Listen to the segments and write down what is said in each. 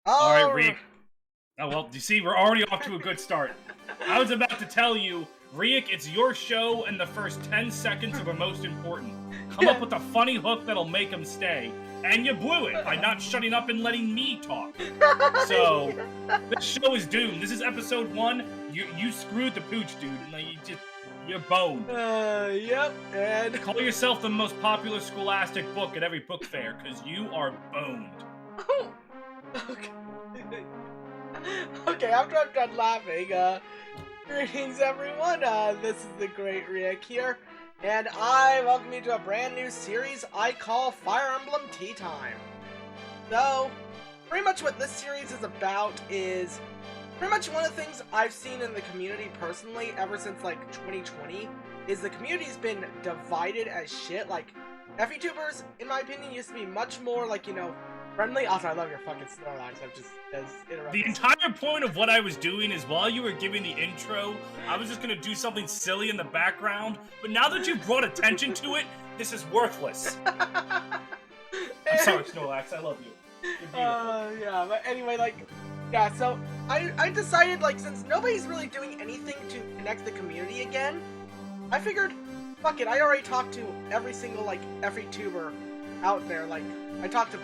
Alright, Riek. Oh, well, you see, we're already off to a good start. I was about to tell you, Riek, it's your show, and the first 10 seconds are the most important. Come up with a funny hook that'll make them stay. And you blew it by not shutting up and letting me talk. So, this show is doomed. This is episode 1. You screwed the pooch, dude. You're boned. Yep, and... Call yourself the most popular scholastic book at every book fair, because you are boned. Okay. Okay, after I'm done laughing, greetings everyone, this is the Great Riek here, and I welcome you to a brand new series I call Fire Emblem Tea Time. So, pretty much what this series is about is pretty much one of the things I've seen in the community personally ever since, like, 2020, is the community's been divided as shit. Like, FETubers, in my opinion, used to be much more, like, you know, friendly. Also, I love your fucking Snorlax. I've just interrupted. The entire point of what I was doing is while you were giving the intro, I was just gonna do something silly in the background, but now that you've brought attention to it, this is worthless. I'm sorry, Snorlax, I love you. You're beautiful. Yeah, but anyway, like, yeah, so I decided, like, since nobody's really doing anything to connect the community again, I figured, fuck it, I already talked to every single, like, FETuber out there. Like, I talked to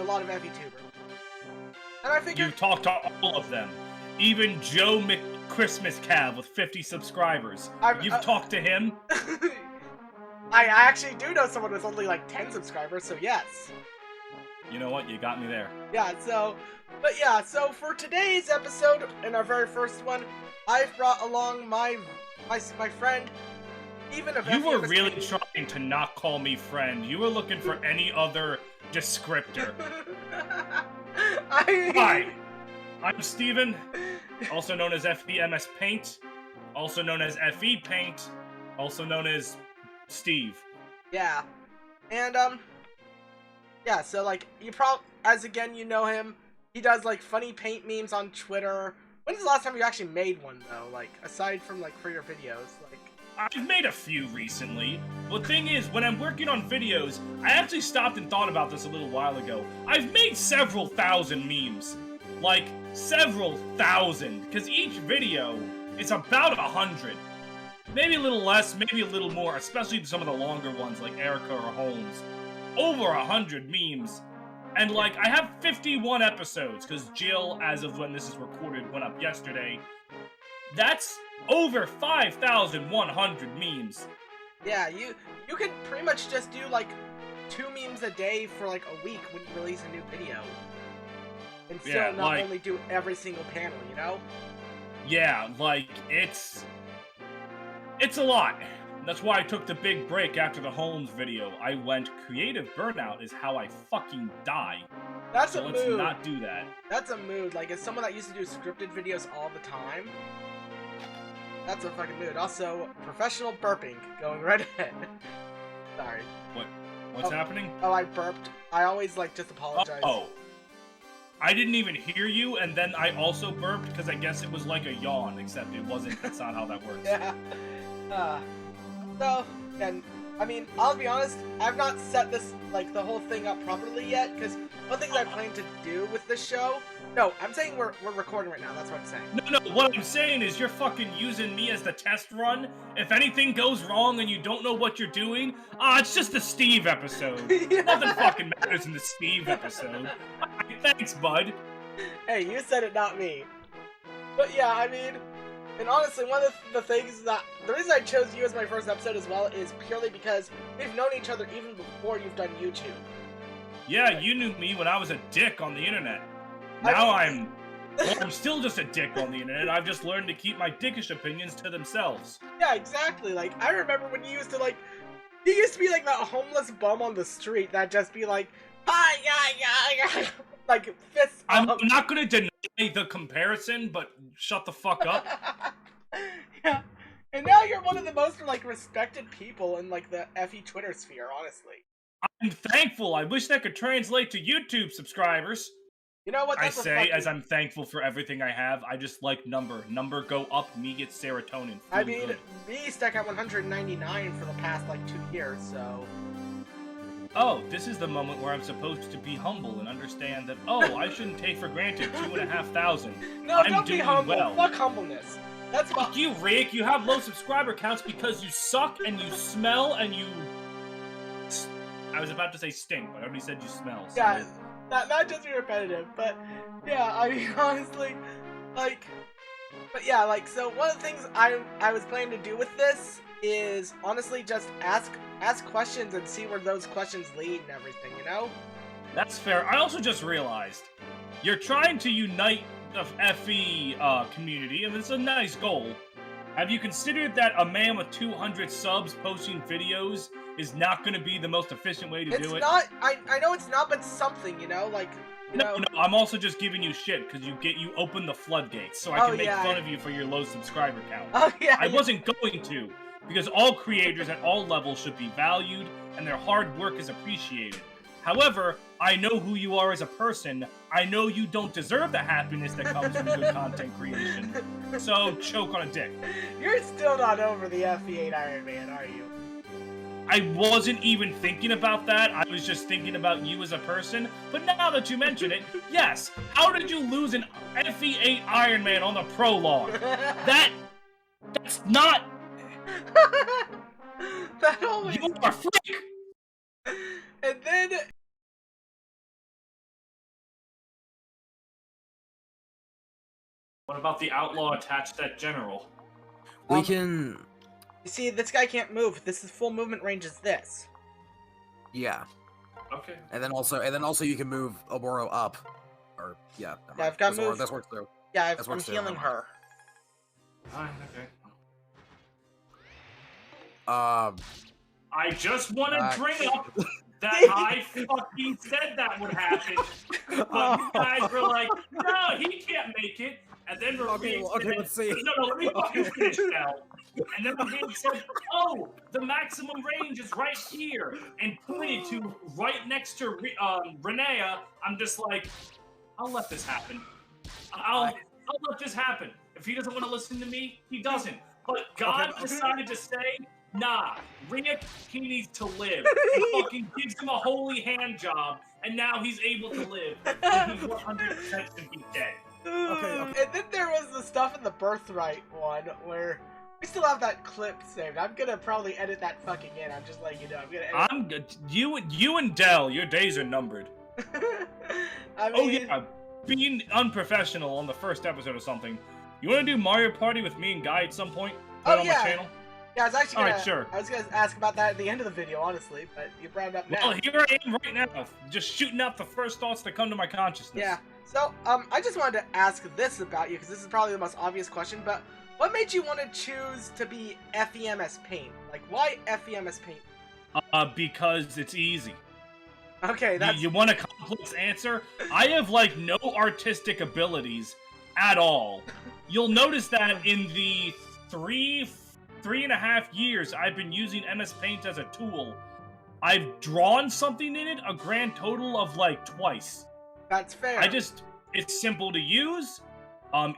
a lot of FETuber, and I figured... You talked to all of them. Even Joe McChristmas Cav with 50 subscribers. You've talked to him? I actually do know someone with only like 10 subscribers, so yes. You know what? You got me there. Yeah, so... But yeah, so for today's episode, in our very first one, I've brought along my friend... You were really trying to not call me friend. You were looking for any other descriptor. Hi, I'm Steven, also known as FEMSPaint, also known as FEPaint, also known as Steve. Yeah, and yeah, so like, as again, you know him, he does like funny paint memes on Twitter. When's the last time you actually made one though, like, aside from like for your videos, like? I've made a few recently. The thing is, when I'm working on videos, I actually stopped and thought about this a little while ago. I've made several thousand memes. Like, several thousand. Because each video is about 100. Maybe a little less, maybe a little more, especially some of the longer ones like Erica or Holmes. Over 100 memes. And, like, I have 51 episodes, because Jill, as of when this is recorded, went up yesterday. That's over 5,100 memes. Yeah, you could pretty much just do like 2 memes a day for like a week when you release a new video. And still not only do every single panel, you know? Yeah, like, it's a lot. That's why I took the big break after the Holmes video. I went, creative burnout is how I fucking die. That's a mood. Let's not do that. That's a mood. Like, as someone that used to do scripted videos all the time, that's a fucking mood. Also, professional burping going right ahead. Sorry. What's happening? Oh, I burped. I always, like, just apologize. Oh. I didn't even hear you, and then I also burped, because I guess it was like a yawn, except it wasn't. That's not how that works. Yeah. So, and, I mean, I'll be honest, I've not set this, like, the whole thing up properly yet, because one thing I plan to do with this show... No, I'm saying we're recording right now, that's what I'm saying. No, what I'm saying is you're fucking using me as the test run. If anything goes wrong and you don't know what you're doing, it's just the Steve episode. Yeah. Nothing fucking matters in the Steve episode. Thanks, bud. Hey, you said it, not me. But yeah, I mean, and honestly, one of the things that, the reason I chose you as my first episode as well is purely because we've known each other even before you've done YouTube. Yeah, you knew me when I was a dick on the internet. Now I'm still just a dick on the internet. I've just learned to keep my dickish opinions to themselves. Yeah, exactly. Like, I remember when you used to, like, you used to be like that homeless bum on the street that just be like, hi, yeah, like, fists I'm not gonna deny the comparison, but shut the fuck up. Yeah, and now you're one of the most, like, respected people in, like, the FE Twitter sphere, honestly. I'm thankful. I wish that could translate to YouTube subscribers. You know what? I say as I'm thankful for everything I have. I just like number. Number go up, me get serotonin. I mean, me stuck at 199 for the past, like, 2 years, so... oh, this is the moment where I'm supposed to be humble and understand that, oh, I shouldn't take for granted 2,500. No, I'm don't be doing humble. well. Fuck humbleness. That's Fuck what you, Rick. You have low subscriber counts because you suck and you smell and you... I was about to say stink, but I already said you smell. So... Yeah, not just be repetitive, but yeah, I mean, honestly, like, but yeah, like, so one of the things I was planning to do with this is honestly just ask questions and see where those questions lead and everything, you know? That's fair. I also just realized you're trying to unite the FE community, and it's a nice goal. Have you considered that a man with 200 subs posting videos is not going to be the most efficient way to do it? It's not. I know it's not, but something, you know, like. No, I'm also just giving you shit because you open the floodgates, so I can make fun of you for your low subscriber count. Oh yeah. I wasn't going to, because all creators at all levels should be valued and their hard work is appreciated. However, I know who you are as a person. I know you don't deserve the happiness that comes from good content creation. So choke on a dick. You're still not over the FE8 Iron Man, are you? I wasn't even thinking about that. I was just thinking about you as a person. But now that you mention it, yes. How did you lose an FE8 Iron Man on the prologue? That's not... That always... You are a freak! And then... What about the outlaw attached that general? We can... You see, this guy can't move. This is full movement range is this. Yeah. Okay. And then also you can move Oboro up. Or, yeah. Yeah, I've got moved. This works through. Yeah, I'm healing her. Fine, okay. I just want to bring up that I fucking said that would happen. But you guys were like, no, he can't make it. And then Okay, let's see. No, let me fucking finish now. And then Raheem said, oh, the maximum range is right here. And pointed to right next to Renea. I'm just like, I'll let this happen. I'll let this happen. If he doesn't want to listen to me, he doesn't. But God decided to say, nah, Rick, he needs to live. He fucking gives him a holy hand job, and now he's able to live. And he's 100% should be dead. Okay. And then there was the stuff in the Birthright one where we still have that clip saved. I'm gonna probably edit that fucking in. I'm just letting you know. I'm gonna edit. You and Dell, your days are numbered. I mean, Oh yeah, being unprofessional on the first episode or something. You want to do Mario Party with me and Guy at some point? Put it on my channel? Yeah, I was actually gonna, Alright, sure. I was gonna ask about that at the end of the video, honestly, but you brought it up now. Well, here I am right now, just shooting out the first thoughts that come to my consciousness. Yeah. So, I just wanted to ask this about you, because this is probably the most obvious question, but what made you want to choose to be FEMSPaint? Like, why FEMSPaint? Because it's easy. Okay, that's... You want a complex answer? I have, like, no artistic abilities at all. You'll notice that in the three and a half years I've been using MS Paint as a tool, I've drawn something in it a grand total of, like, twice. That's fair. It's simple to use,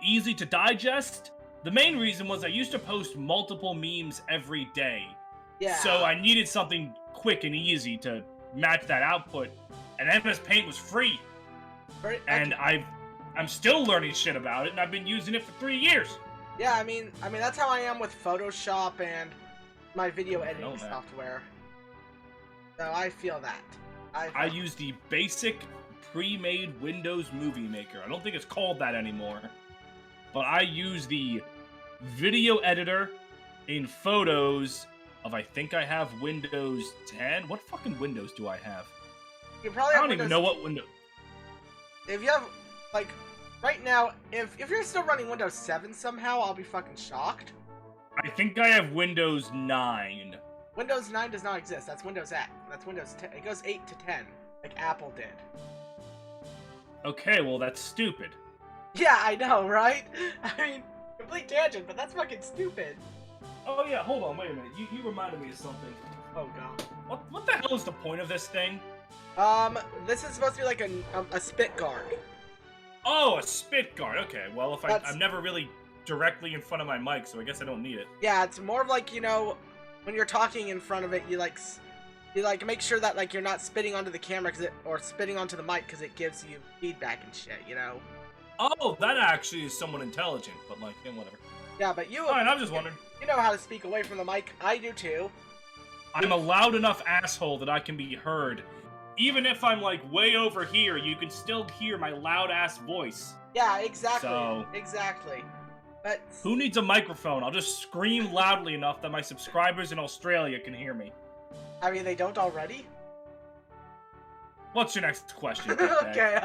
easy to digest. The main reason was I used to post multiple memes every day. Yeah. So I needed something quick and easy to match that output, and MS Paint was free. And I'm still learning shit about it, and I've been using it for 3 years. Yeah, I mean that's how I am with Photoshop and my video editing software. So I feel that. I use the basic pre-made Windows Movie Maker. I don't think it's called that anymore. But I use the video editor in Photos of, I think I have Windows 10. What fucking Windows do I have? You probably I don't even know what window. If you have, like, right now, if you're still running Windows 7 somehow, I'll be fucking shocked. I think I have Windows 9. Windows 9 does not exist. That's Windows 8. That's Windows 10. It goes 8 to 10, like Apple did. Okay, well, that's stupid. Yeah, I know, right? I mean, complete tangent, but that's fucking stupid. Oh yeah, hold on, wait a minute. You reminded me of something. Oh god. What the hell is the point of this thing? This is supposed to be like a spit guard. Oh, a spit guard. Okay, well, if I'm never really directly in front of my mic, so I guess I don't need it. Yeah, it's more of like, you know, when you're talking in front of it, you like You like make sure that like you're not spitting onto the camera or spitting onto the mic because it gives you feedback and shit, you know. Oh, that actually is somewhat intelligent, but like, whatever. Yeah, but you. Alright, I'm just wondering. You know how to speak away from the mic. I do too. I'm a loud enough asshole that I can be heard. Even if I'm like way over here, you can still hear my loud ass voice. Yeah, exactly. So, exactly. But who needs a microphone? I'll just scream loudly enough that my subscribers in Australia can hear me. I mean, they don't already? What's your next question? okay.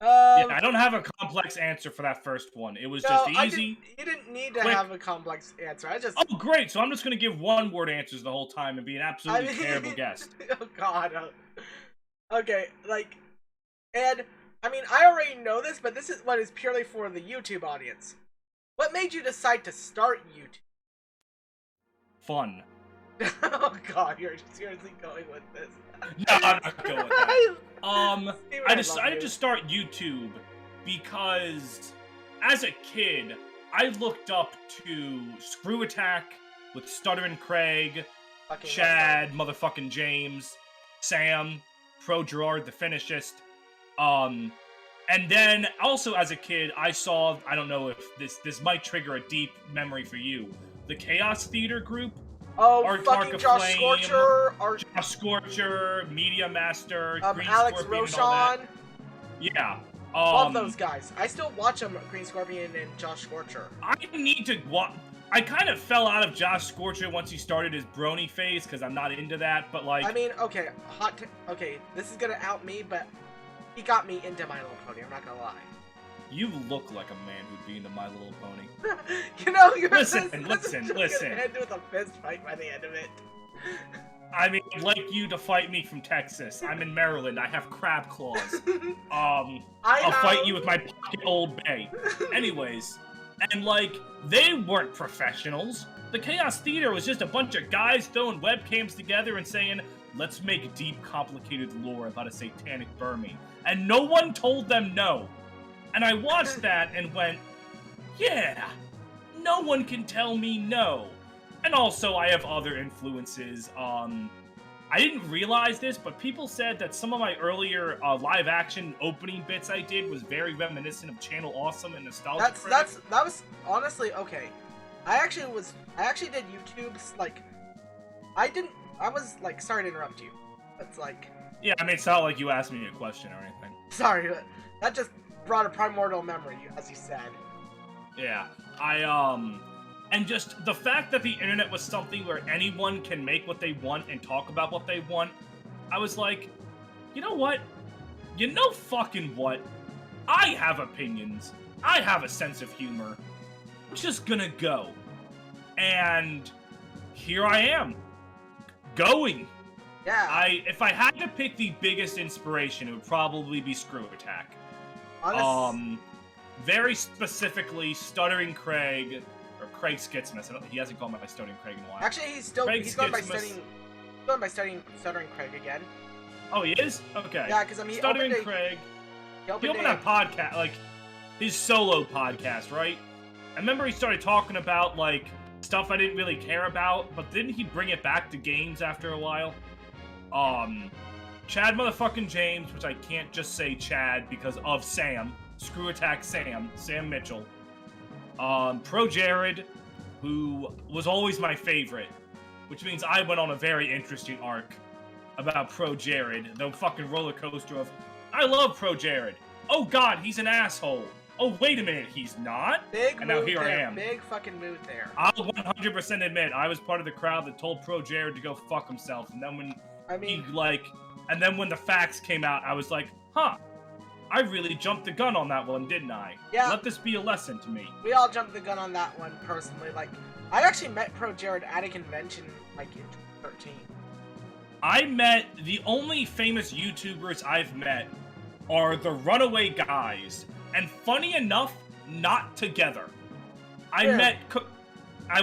Yeah, I don't have a complex answer for that first one. It was just easy. You didn't need to quick. have a complex answer. I just. Oh, great! So I'm just gonna give one-word answers the whole time and be an absolutely terrible guest. Oh God. Okay, like, and I mean, I already know this, but this is what is purely for the YouTube audience. What made you decide to start YouTube? Fun. Oh God, you're seriously going with this. No, I'm not going with that. I decided to start YouTube because, as a kid, I looked up to Screw Attack with Stuttering Craig, Chad, motherfucking James, Sam, Pro Gerard the Finishist, and then also as a kid, I saw, I don't know if this might trigger a deep memory for you, the Chaos Theater group. Oh, fucking Josh Scorcher, Josh Scorcher, Media Master, Green Alex Scorpion, Roshan. Yeah. Love those guys. I still watch them, Green Scorpion and Josh Scorcher. I need to watch. I kind of fell out of Josh Scorcher once he started his brony phase because I'm not into that. But like, I mean, okay, okay, this is gonna out me, but he got me into My Little Pony. I'm not gonna lie. You look like a man who'd be into My Little Pony. You know, you're listen. Gonna end with a fist fight by the end of it. I mean, I'd like you to fight me from Texas. I'm in Maryland. I have crab claws. I'll fight you with my pocket Old Bay. Anyways, and like, they weren't professionals. The Chaos Theater was just a bunch of guys throwing webcams together and saying, let's make deep, complicated lore about a satanic Burmy. And no one told them no. And I watched that and went, yeah, no one can tell me no. And also, I have other influences. I didn't realize this, but people said that some of my earlier live-action opening bits I did was very reminiscent of Channel Awesome and Nostalgia. That was honestly okay. I actually did YouTube's like. I was like, sorry to interrupt you. It's like. Yeah, I mean, it's not like you asked me a question or anything. Sorry, but that just brought a primordial memory, as you said. Yeah, and just the fact that the internet was something where anyone can make what they want and talk about what they want, I was like, you know what? You know fucking what? I have opinions. I have a sense of humor. I'm just gonna go. And here I am. Going. Yeah. If I had to pick the biggest inspiration, it would probably be Screw Attack. Very specifically, Stuttering Craig, or Craig Skitsmith. He hasn't gone by Stuttering Craig in a while. Actually, he's going by studying Stuttering Craig again. Oh, he is? Okay. Yeah, because I mean, Stuttering Craig. He opened that podcast, like his solo podcast, right? I remember he started talking about like stuff I didn't really care about, but didn't he bring it back to games after a while? Chad motherfucking James, which I can't just say Chad because of Sam. Screw Attack Sam Mitchell. Pro Jared, who was always my favorite, which means I went on a very interesting arc about Pro Jared, the fucking roller coaster of, I love Pro Jared. Oh God, he's an asshole. Oh, wait a minute, he's not? And now here I am. Big fucking mood there. I'll 100% admit, I was part of the crowd that told Pro Jared to go fuck himself, and then when and then when the facts came out, I was like, huh, I really jumped the gun on that one, didn't I? Yeah. Let this be a lesson to me. We all jumped the gun on that one, personally. Like, I actually met Pro Jared at a convention, like, in 2013. I met, the only famous YouTubers I've met are the Runaway Guys. And funny enough, not together. I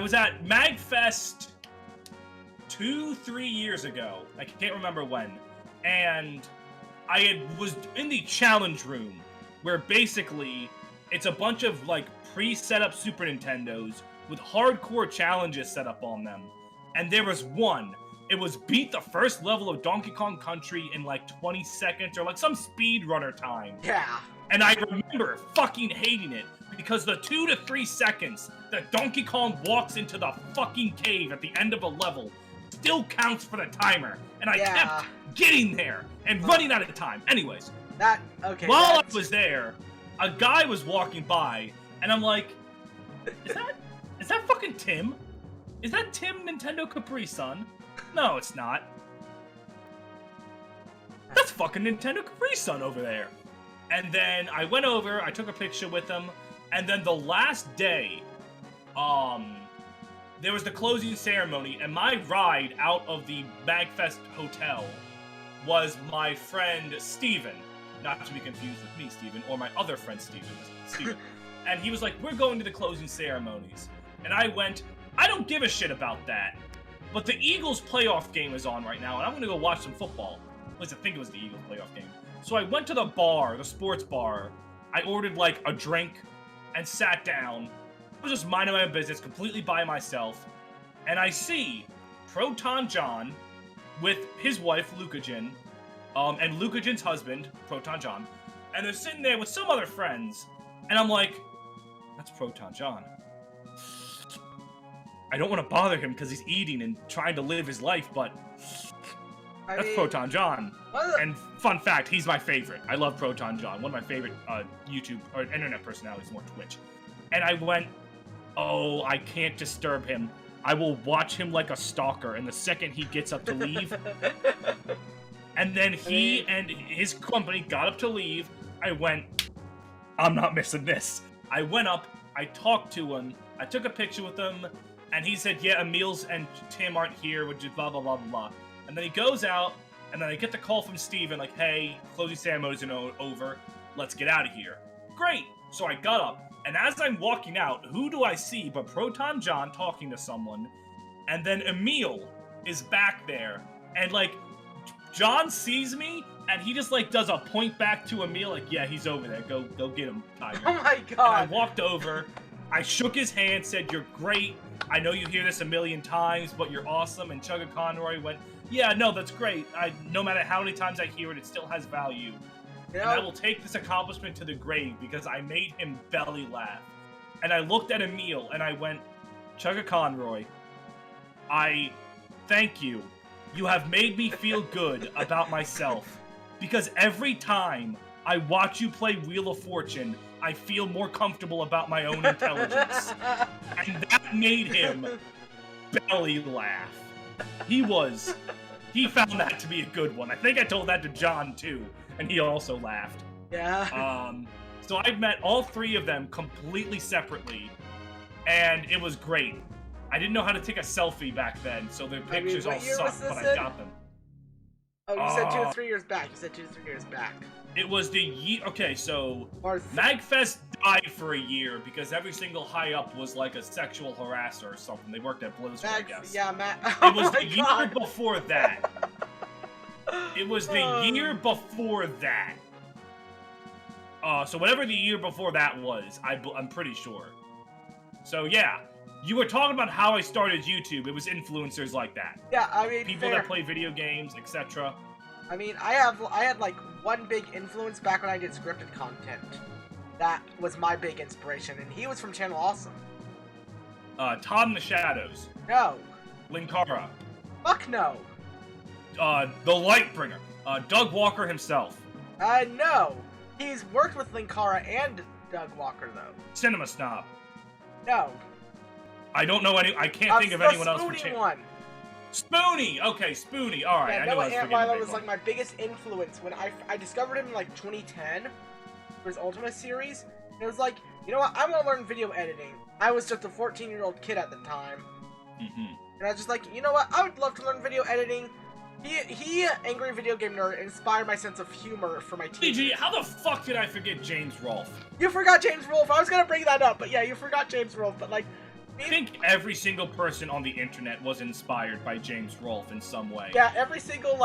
was at MagFest 2-3 years ago. I can't remember when. And was in the challenge room, where basically it's a bunch of like pre-set up Super Nintendos with hardcore challenges set up on them. And there was one. It was beat the first level of Donkey Kong Country in like 20 seconds or like some speedrunner time. Yeah. And I remember fucking hating it because the 2 to 3 seconds that Donkey Kong walks into the fucking cave at the end of a level still counts for the timer. And I kept getting there and running out of time. Anyways, while I was there, a guy was walking by and I'm like, is that fucking Tim? Is that Tim Nintendo Capri Sun? No, it's not. That's fucking Nintendo Capri Sun over there. And then I went over, I took a picture with him, and then the last day, there was the closing ceremony, and my ride out of the Magfest hotel was my friend Steven. Not to be confused with me, Steven, or my other friend Steven. And he was like, we're going to the closing ceremonies. And I went, I don't give a shit about that. But the Eagles playoff game is on right now, and I'm gonna go watch some football. At least I think it was the Eagles playoff game. So I went to the bar, the sports bar. I ordered like a drink and sat down. I was just minding my own business, completely by myself. And I see Proton John with his wife, Lucajin, and Lucajin's husband, Proton John. And they're sitting there with some other friends. And I'm like, that's Proton John. I don't want to bother him because he's eating and trying to live his life, but that's Proton John. And fun fact, he's my favorite. I love Proton John. One of my favorite YouTube or internet personalities, more Twitch. And I went, oh, I can't disturb him. I will watch him like a stalker. And the second he gets up to leave, and then he and his company got up to leave, I went, I'm not missing this. I went up, I talked to him, I took a picture with him, and he said, yeah, Emil's and Tim aren't here, which is blah, blah, blah, blah, blah. And then he goes out, and then I get the call from Steven, like, hey, closing ceremonies are over. Let's get out of here. Great. So I got up, and as I'm walking out, who do I see but Proton John talking to someone, and then Emil is back there, and, like, John sees me, and he just, like, does a point back to Emil, like, yeah, he's over there. Go get him, Tiger. Oh my god. And I walked over, I shook his hand, said, you're great. I know you hear this a million times, but you're awesome. And Chugga Conroy went, yeah, no, that's great. No matter how many times I hear it, it still has value. And I will take this accomplishment to the grave because I made him belly laugh. And I looked at Emil and I went, Chugga Conroy, I thank you. You have made me feel good about myself. Because every time I watch you play Wheel of Fortune, I feel more comfortable about my own intelligence. And that made him belly laugh. He found that to be a good one. I think I told that to John too, and he also laughed. Yeah. So I met all three of them completely separately, and it was great. I didn't know how to take a selfie back then, so the pictures all sucked, but I got them. Oh, you said 2 or 3 years back. You said 2 or 3 years back. It was the year. Okay, so Magfest died for a year because every single high up was like a sexual harasser or something. They worked at Blizzard, I guess. Yeah, It was the year before that. It was the year before that. So whatever the year before that was, I'm pretty sure. So yeah, you were talking about how I started YouTube. It was influencers like that. Yeah, I mean, people that play video games, etc. I mean, I had like one big influence back when I did scripted content. That was my big inspiration, and he was from Channel Awesome. Todd in the Shadows. No. Linkara. Fuck no. The Lightbringer. Doug Walker himself. No. He's worked with Linkara and Doug Walker, though. Cinema Snob. No. I don't know any. I can't think of anyone else. Spoony one. Spoony. Okay, Spoony. All right. Yeah, I knew I was forgetting Antweiler was like my biggest influence when I discovered him in like 2010 for his Ultima series. And it was like, you know what? I want to learn video editing. I was just a 14-year-old kid at the time. Mm-hmm. And I was just like, you know what? I would love to learn video editing. He, Angry Video Game Nerd, inspired my sense of humor for my teachers. DG, how the fuck did I forget James Rolfe? You forgot James Rolfe. I was gonna bring that up, but yeah, you forgot James Rolfe. But like, I think every single person on the internet was inspired by James Rolfe in some way. Yeah, every single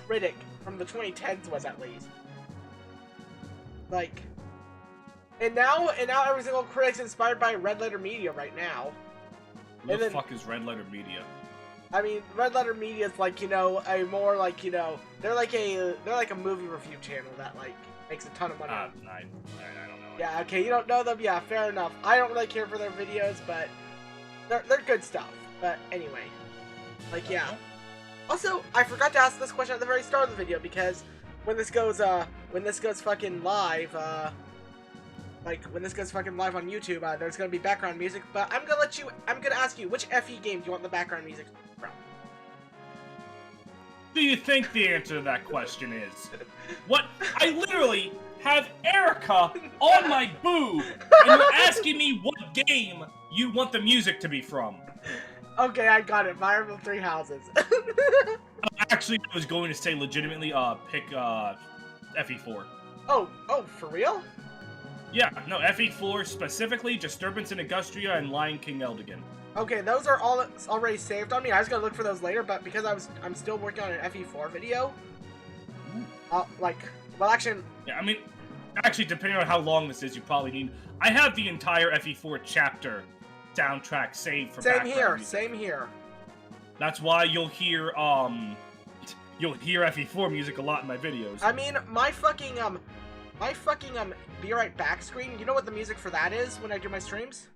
critic from the 2010s was at least. Like, and now every single critic's inspired by Red Letter Media right now. Who the fuck is Red Letter Media? I mean, Red Letter Media is like, you know, a more like, you know, they're like a movie review channel that like makes a ton of money. I don't know. Yeah, okay, you don't know them? Yeah, fair enough. I don't really care for their videos, but they're good stuff. But anyway, like, yeah. Also, I forgot to ask this question at the very start of the video because when this goes fucking live, when this goes fucking live on YouTube, there's gonna be background music. But I'm gonna ask you, which FE game do you want the background music from? Do you think the answer to that question is? What? I literally have Erica on my boob, and you're asking me what game you want the music to be from. Okay, I got it. Fire Emblem Three Houses. Actually, I was going to say legitimately, pick FE4. Oh, for real? Yeah, no, FE4 specifically, Disturbance in Augustria and Lion King Eldigan. Okay, those are all already saved on me. I was gonna look for those later, but because I'm still working on an FE4 video. Yeah, I mean, actually, depending on how long this is, you probably need. I have the entire FE4 chapter soundtrack saved for background music. Same here. That's why you'll hear FE4 music a lot in my videos. I mean, my fucking Be Right Back screen, you know what the music for that is when I do my streams?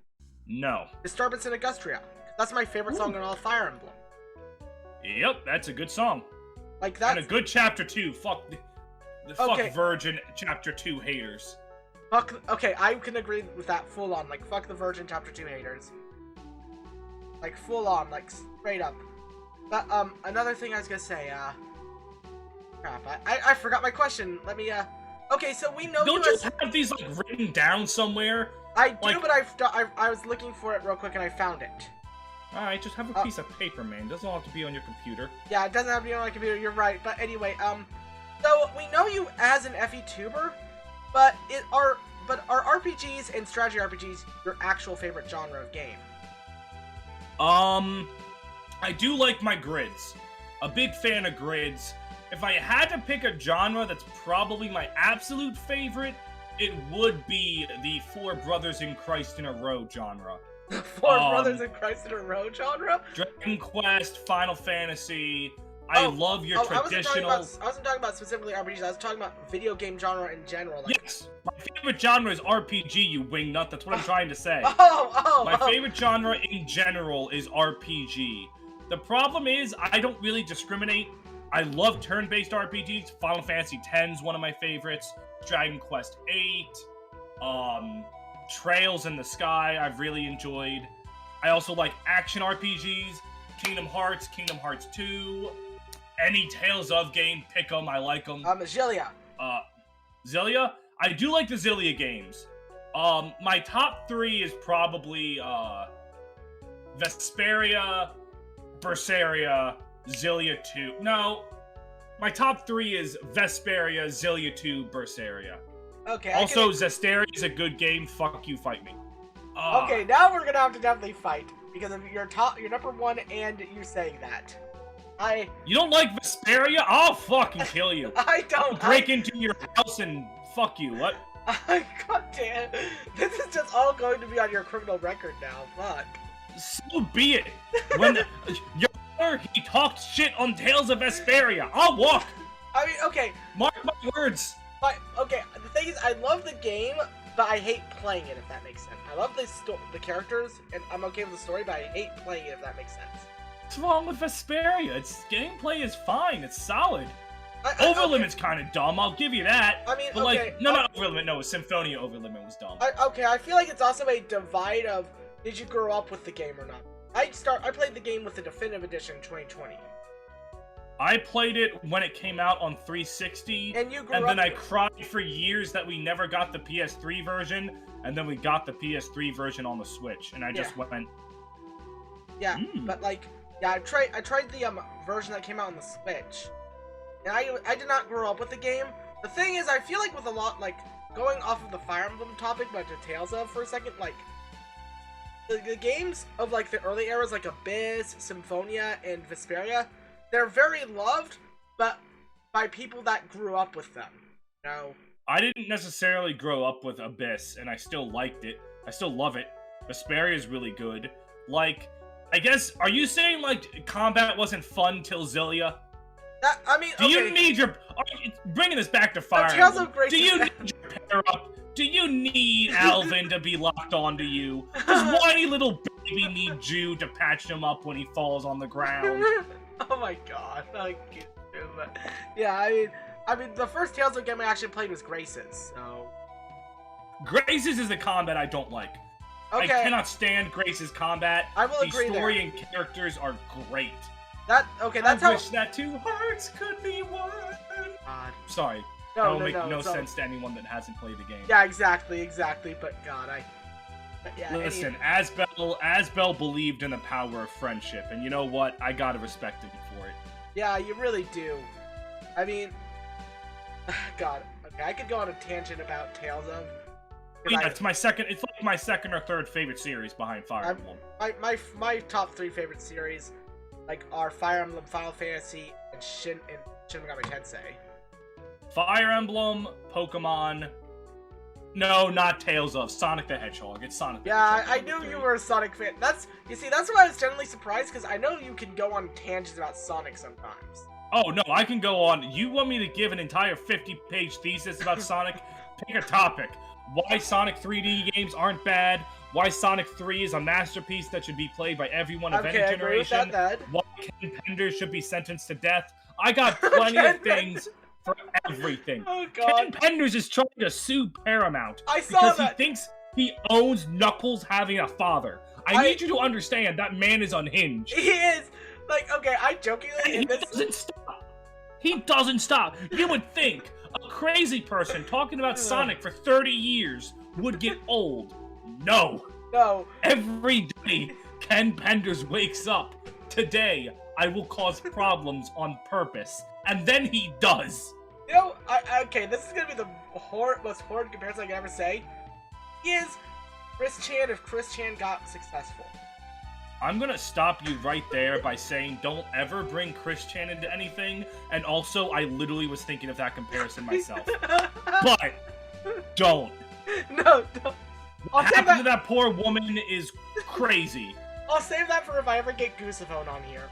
No. Disturbance in Augustria. That's my favorite song in all Fire Emblem. Yep, that's a good song. Like that. And a good chapter 2. Fuck Virgin chapter 2 haters. Okay, I can agree with that full on. Like, fuck the Virgin chapter 2 haters. Like, full on, like, straight up. But, another thing I was gonna say, crap, I forgot my question. Let me, okay, so we know Don't you have these, like, written down somewhere? I do, like... but I was looking for it real quick and I found it. Alright, just have a piece of paper, man. It doesn't have to be on your computer. Yeah, it doesn't have to be on my computer, you're right. But anyway, so we know you as an FETuber, but are RPGs and strategy RPGs your actual favorite genre of game? I do like my grids. A big fan of grids. If I had to pick a genre that's probably my absolute favorite, it would be the Four Brothers in Christ in a Row genre. Four Brothers in Christ in a Row genre? Dragon Quest, Final Fantasy. I love your traditional... I wasn't talking about specifically RPGs, I was talking about video game genre in general. Like... Yes! My favorite genre is RPG, you wingnut, that's what I'm trying to say. My favorite genre in general is RPG. The problem is, I don't really discriminate. I love turn-based RPGs. Final Fantasy X is one of my favorites. Dragon Quest VIII. Trails in the Sky, I've really enjoyed. I also like action RPGs. Kingdom Hearts 2. Any Tales of game, pick them, I like them. Xillia. Xillia? I do like the Xillia games. My top 3 is probably, Vesperia, Berseria, Xillia 2. No, my top 3 is Vesperia, Xillia 2, Berseria. Okay. Also, Zesteria is a good game. Fuck you, fight me. Okay, now we're gonna have to definitely fight because of your number 1 and you saying that. You don't like Vesperia? I'll fucking kill you. I don't. I'll break into your house and fuck you. What? God damn. This is just all going to be on your criminal record now. Fuck. So be it. When your brother, he talked shit on Tales of Vesperia. I'll walk. I mean, okay. Mark my words. Okay, the thing is, I love the game, but I hate playing it, if that makes sense. I love the characters, and I'm okay with the story, but I hate playing it, if that makes sense. What's wrong with Vesperia? Its gameplay is fine. It's solid. Overlimit's kind of dumb. I'll give you that. I mean, but okay. Not Overlimit. No, Symphonia Overlimit was dumb. Okay, I feel like it's also a divide of did you grow up with the game or not. I played the game with the Definitive Edition 2020. I played it when it came out on 360, and then I cried for years that we never got the PS3 version, and then we got the PS3 version on the Switch, and I just went... Yeah, but like, yeah, I tried the version that came out on the Switch, and I did not grow up with the game. The thing is, I feel like with a lot, like, going off of the Fire Emblem topic, but to Tales of for a second, like, the games of, like, the early eras, like Abyss, Symphonia, and Vesperia, they're very loved, but by people that grew up with them, you know? I didn't necessarily grow up with Abyss, and I still liked it. I still love it. Vesperia is really good. Like, I guess, are you saying, like, combat wasn't fun till Zillia? I mean, Do okay. you need your... bringing this back to Fire Tales Emblem, of Grace do you is- need your pair-up? Do you need Alvin to be locked onto you? Does whiny little baby need Jew to patch him up when he falls on the ground? Oh my god, I can't do that. Yeah, I mean, the first Tales of game I actually played was Grace's, so... Grace's is the combat I don't like. Okay, I cannot stand Grace's combat. I will The agree story there. and characters are great. that's I how... wish that two hearts could be one. God. Sorry, that No, will no, make no, no it's all- sense to anyone that hasn't played the game. Yeah, exactly, but God, but yeah, Listen, Asbel believed in the power of friendship, and you know what? I gotta respect him for it. yeah, you really do. I mean, God, okay, I could go on a tangent about Tales of... 'cause Yeah, it's like my second or third favorite series behind Fire Emblem. my top 3 favorite series, like, are Fire Emblem, Final Fantasy, and Shin Megami Tensei. Fire Emblem, Pokemon. No, not Tales of. Sonic the Hedgehog. It's Sonic the Yeah, Hedgehog. I knew you were a Sonic fan. That's why I was generally surprised, because I know you can go on tangents about Sonic sometimes. Oh, no, I can go on. You want me to give an entire 50-page thesis about Sonic? Pick a topic. Why Sonic 3D games aren't bad. Why Sonic 3 is a masterpiece that should be played by everyone of Okay, any I agree with generation. that. Why Ken Penders should be sentenced to death. I got plenty of things for everything. Oh Ken God, Penders is trying to sue Paramount I saw because that. he thinks he owns Knuckles having a father. I need you to understand that man is unhinged. He is like, okay, I jokingly And he in this. doesn't stop. He doesn't stop. You would think a crazy person talking about Sonic for 30 years would get old. No. No, Every day, Ken Penders wakes up. Today, I will cause problems on purpose. And then he does. you know, okay, this is gonna be the most horrid comparison I can ever say. He is Chris Chan if Chris Chan got successful. I'm gonna stop you right there by saying don't ever bring Chris Chan into anything. And also, I literally was thinking of that comparison myself. But, don't. No, don't. I'll What save happened to that. that poor woman is crazy. I'll save that for if I ever get Goosephone on here.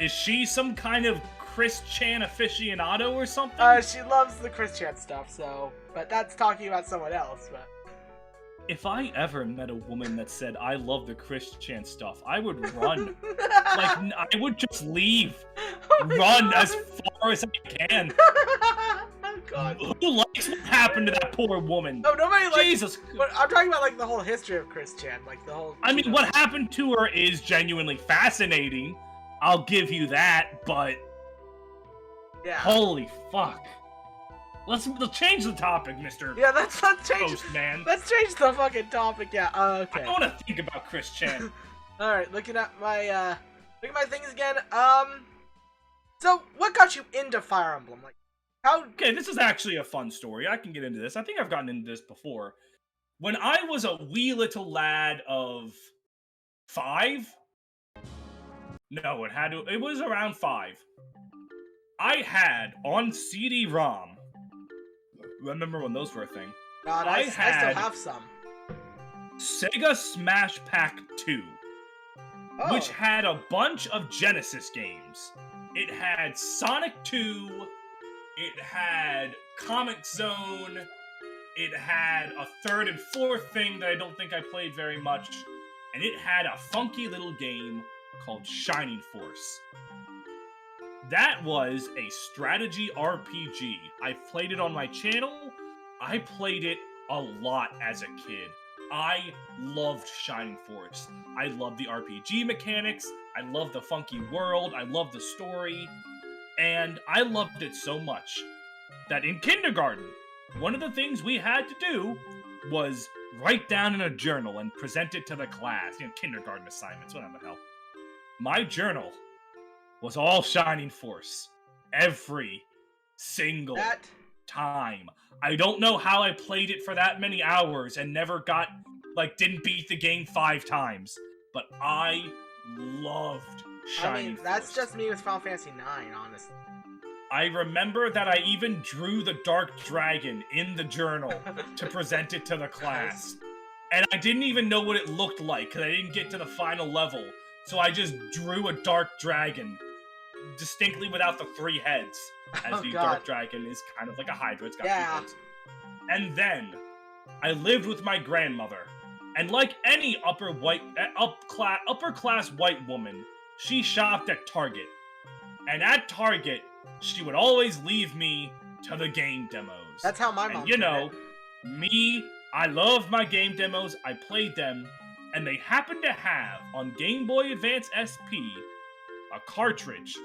Is she some kind of Chris Chan aficionado or something? She loves the Chris Chan stuff, so. But that's talking about someone else. But If I ever met a woman that said, I love the Chris Chan stuff, I would run. Like, I would just leave. Oh my Run God. as far as I can. Oh God. Who likes what happened to that poor woman? No, nobody likes. Jesus. But I'm talking about like the whole history of Chris Chan, like the whole. I mean, what happened to her is genuinely fascinating. I'll give you that, but Yeah. holy fuck. Let's change the topic, Mr. Yeah, let's change. Postman. Let's change the fucking topic. Yeah. Okay. I don't want to think about Chris Chan. All right. Looking at my things again. So what got you into Fire Emblem? Like, how? Okay, this is actually a fun story. I can get into this. I think I've gotten into this before. When I was a wee little lad of 5? No, it was around 5. I had on CD-ROM. Remember when those were a thing? God, I I still had- have some. Sega Smash Pack 2, Oh. which had a bunch of Genesis games. It had Sonic 2, it had Comic Zone, it had a third and fourth thing that I don't think I played very much, and it had a funky little game called Shining Force. That was a strategy RPG. I played it on my channel. I played it a lot as a kid. I loved Shining Force. I loved the RPG mechanics. I loved the funky world. I loved the story. And I loved it so much that in kindergarten, one of the things we had to do was write down in a journal and present it to the class. You know, kindergarten assignments, whatever the hell. My journal was all Shining Force. Every single That. time. I don't know how I played it for that many hours and never didn't beat the game 5 times. But I loved Shining Force. That's just me with Final Fantasy 9, honestly. I remember that I even drew the Dark Dragon in the journal to present it to the class. and I didn't even know what it looked like because I didn't get to the final level. So I just drew a dark dragon, distinctly without the 3 heads, as Oh, the God. dark dragon is kind of like a hydra. It's got 2 Yeah. heads. And then I lived with my grandmother, and like any upper class white woman, she shopped at Target. And at Target, she would always leave me to the game demos. That's how my mom And you did know, it. me, I love my game demos. I played them, and they happened to have on Game Boy Advance SP a cartridge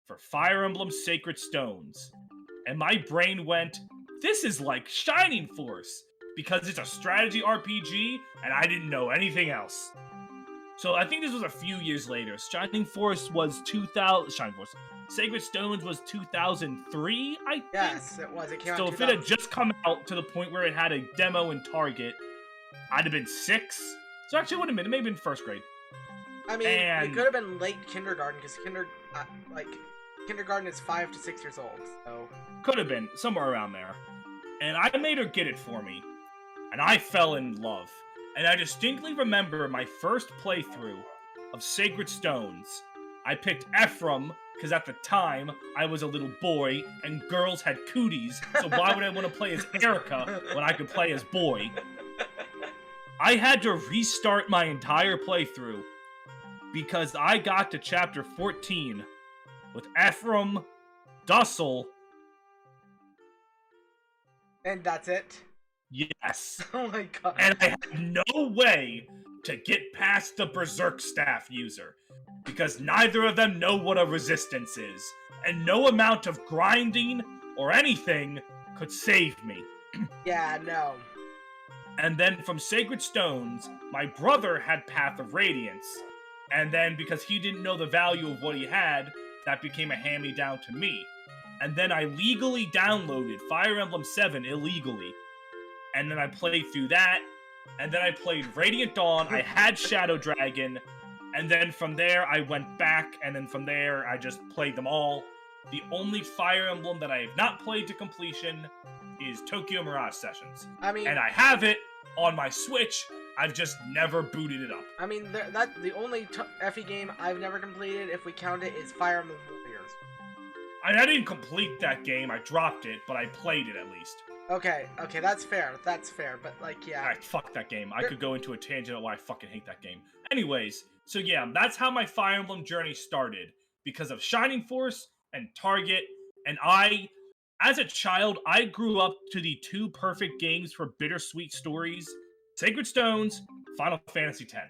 for Fire Emblem Sacred Stones. And my brain went, this is like Shining Force, because it's a strategy RPG, and I didn't know anything else. So I think this was a few years later. Shining Force was 2000. Shining Force. Sacred Stones was 2003, I think. Yes, it was. It came So out in if it had just come out to the point where it had a demo in Target, I'd have been 6. So actually, it may have been 1st grade. I mean, And- it could have been late kindergarten because kindergarten is 5 to 6 years old. So Could have been somewhere around there. And I made her get it for me, and I fell in love. And I distinctly remember my first playthrough of Sacred Stones. I picked Ephraim because at the time I was a little boy and girls had cooties, so why would I want to play as Erica when I could play as boy? I had to restart my entire playthrough because I got to chapter 14 with Ephraim, Dussel. and that's it. Yes. Oh my god. And I had no way to get past the Berserk Staff user, because neither of them know what a resistance is, and no amount of grinding or anything could save me. Yeah, no. And then from Sacred Stones, my brother had Path of Radiance, and then because he didn't know the value of what he had, that became a hand-me-down to me. And then I legally downloaded Fire Emblem 7 illegally. And then I played through that, and then I played Radiant Dawn, I had Shadow Dragon, and then from there I went back, and then from there I just played them all. The only Fire Emblem that I have not played to completion is Tokyo Mirage Sessions. I mean, And I have it on my Switch, I've just never booted it up. I mean, the only FE game I've never completed, if we count it, is Fire Emblem Warriors. I didn't complete that game, I dropped it, but I played it at least. Okay, that's fair, but like, yeah. Alright, fuck that game. I could go into a tangent on why I fucking hate that game. Anyways, so yeah, that's how my Fire Emblem journey started. Because of Shining Force and Target, and as a child, I grew up to the 2 perfect games for bittersweet stories. Sacred Stones, Final Fantasy X.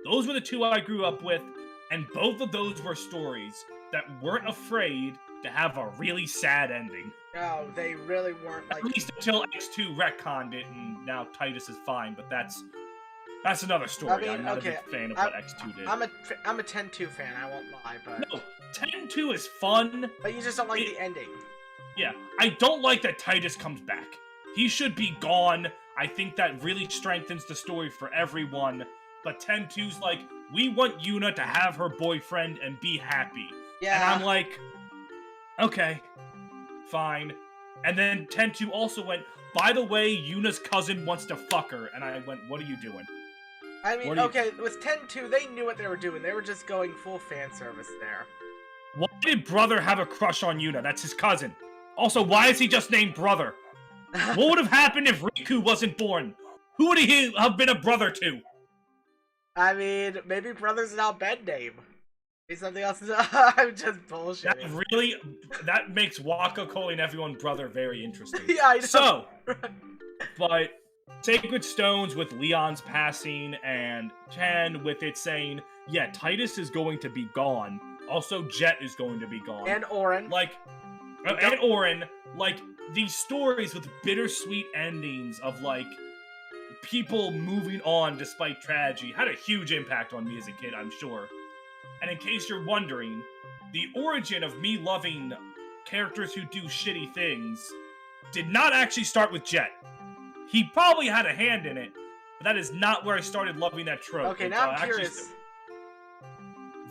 Those were the 2 I grew up with, and both of those were stories that weren't afraid to have a really sad ending. No, they really weren't like. At least until X2 retconned it, and now Titus is fine. But that's another story. I mean, I'm not okay, a big fan of what X2 did. I'm a 10-2 fan. I won't lie, but No, 10-2 is fun. But you just don't like the ending. Yeah, I don't like that Titus comes back. He should be gone. I think that really strengthens the story for everyone. But 10-2's like, we want Yuna to have her boyfriend and be happy. Yeah. And I'm like, okay, fine. And then 10-2 also went, by the way, Yuna's cousin wants to fuck her. And I went, what are you doing? I mean, okay, with 10-2, they knew what they were doing. They were just going full fan service there. Why did Brother have a crush on Yuna? That's his cousin. Also, why is he just named Brother? What would have happened if Riku wasn't born? Who would he have been a brother to? I mean, maybe Brother's now bed name. Maybe something else. I'm just bullshitting. That makes Waka calling everyone brother very interesting. Yeah, I know. So, but Sacred Stones with Leon's passing and 10 with it saying, yeah, Titus is going to be gone. Also, Jet is going to be gone. And Auron. And Auron. These stories with bittersweet endings of, people moving on despite tragedy had a huge impact on me as a kid, I'm sure. And in case you're wondering, the origin of me loving characters who do shitty things did not actually start with Jet. He probably had a hand in it, but that is not where I started loving that trope. Okay, now I'm curious.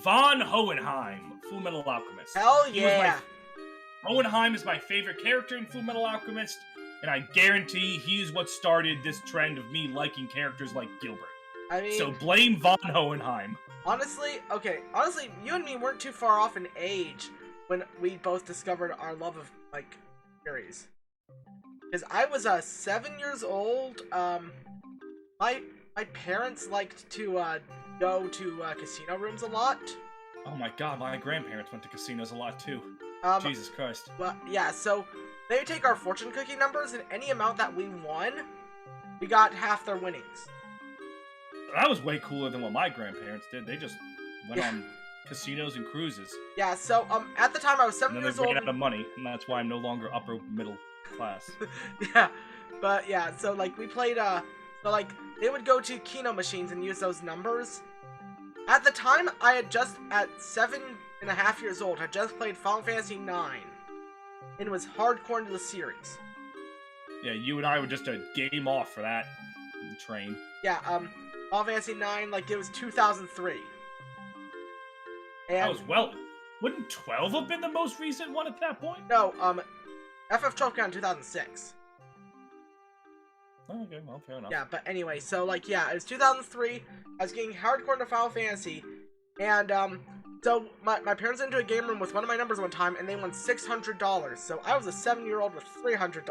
Von Hohenheim, Fullmetal Alchemist. Hell yeah! Hohenheim is my favorite character in Fullmetal Alchemist. and I guarantee he's what started this trend of me liking characters like Gilbert. I mean, So blame Von Hohenheim. honestly, you and me weren't too far off in age when we both discovered our love of, like, series. Because I was 7 years old. My parents liked to go to casino rooms a lot. Oh my god, my grandparents went to casinos a lot too. Jesus Christ. Well, yeah, so they would take our fortune cookie numbers, and any amount that we won, we got half their winnings. That was way cooler than what my grandparents did. They just went on casinos and cruises. Yeah, so at the time I was 7 And then years they old. ran out of money, and that's why I'm no longer upper middle class. Yeah, but yeah, so like we played so like they would go to Keno machines and use those numbers. At the time, I had just at 7.5 years old had just played Final Fantasy IX, and was hardcore into the series. Yeah, you and I were just a game off for that train. Yeah, Final Fantasy IX, like it was 2003. And That was wouldn't 12 have been the most recent one at that point? no, FF12 came out in 2006. Oh, okay, well, fair enough. Yeah, but anyway, so like yeah, it was 2003. I was getting hardcore into Final Fantasy, and so my parents went into a game room with one of my numbers one time, and they won $600. So I was a 7-year-old with $300.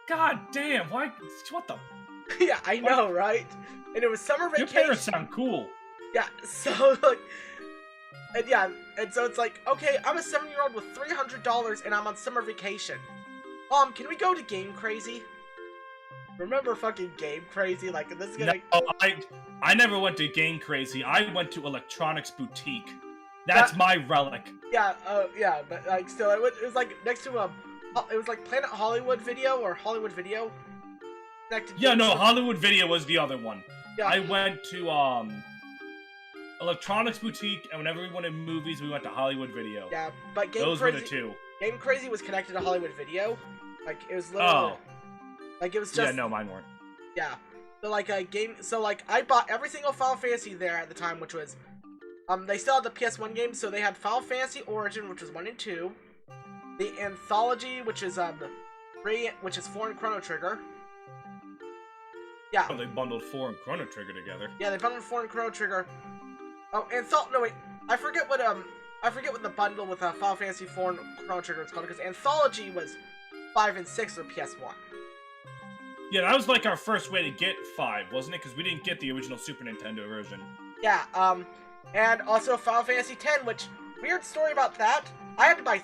God damn, why? What the? Yeah, I know, right? And it was summer Your vacation. parents sound cool. Yeah, so like, and yeah, and so it's like, okay, I'm a 7-year-old with $300, and I'm on summer vacation. Can we go to Game Crazy? Remember fucking Game Crazy? Like, this is gonna... No, I never went to Game Crazy. I went to Electronics Boutique. That's my relic. Yeah, yeah, but like, still, it was like next to it was like Planet Hollywood Video or Hollywood Video. Yeah, no, Hollywood Video was the other one. Yeah. I went to Electronics Boutique, and whenever we went in movies, we went to Hollywood Video. Yeah, but Those were the two. Game Crazy was connected to Hollywood Video. Like, it was literally... Oh. Like, it was just... Yeah, no, mine weren't. Yeah. So, like, I bought every single Final Fantasy there at the time, which was... they still had the PS1 games, so they had Final Fantasy Origin, which was 1 and 2. The Anthology, which is, 3, which is 4 and Chrono Trigger. Yeah. Oh, they bundled 4 and Chrono Trigger together. Yeah, they bundled 4 and Chrono Trigger. Oh, no, wait. I forget what the bundle with Final Fantasy 4 and Chrono Trigger is called, because Anthology was 5 and 6 for PS1. Yeah, that was like our first way to get 5, wasn't it? Because we didn't get the original Super Nintendo version. Yeah, and also Final Fantasy X, which, weird story about that, I had to buy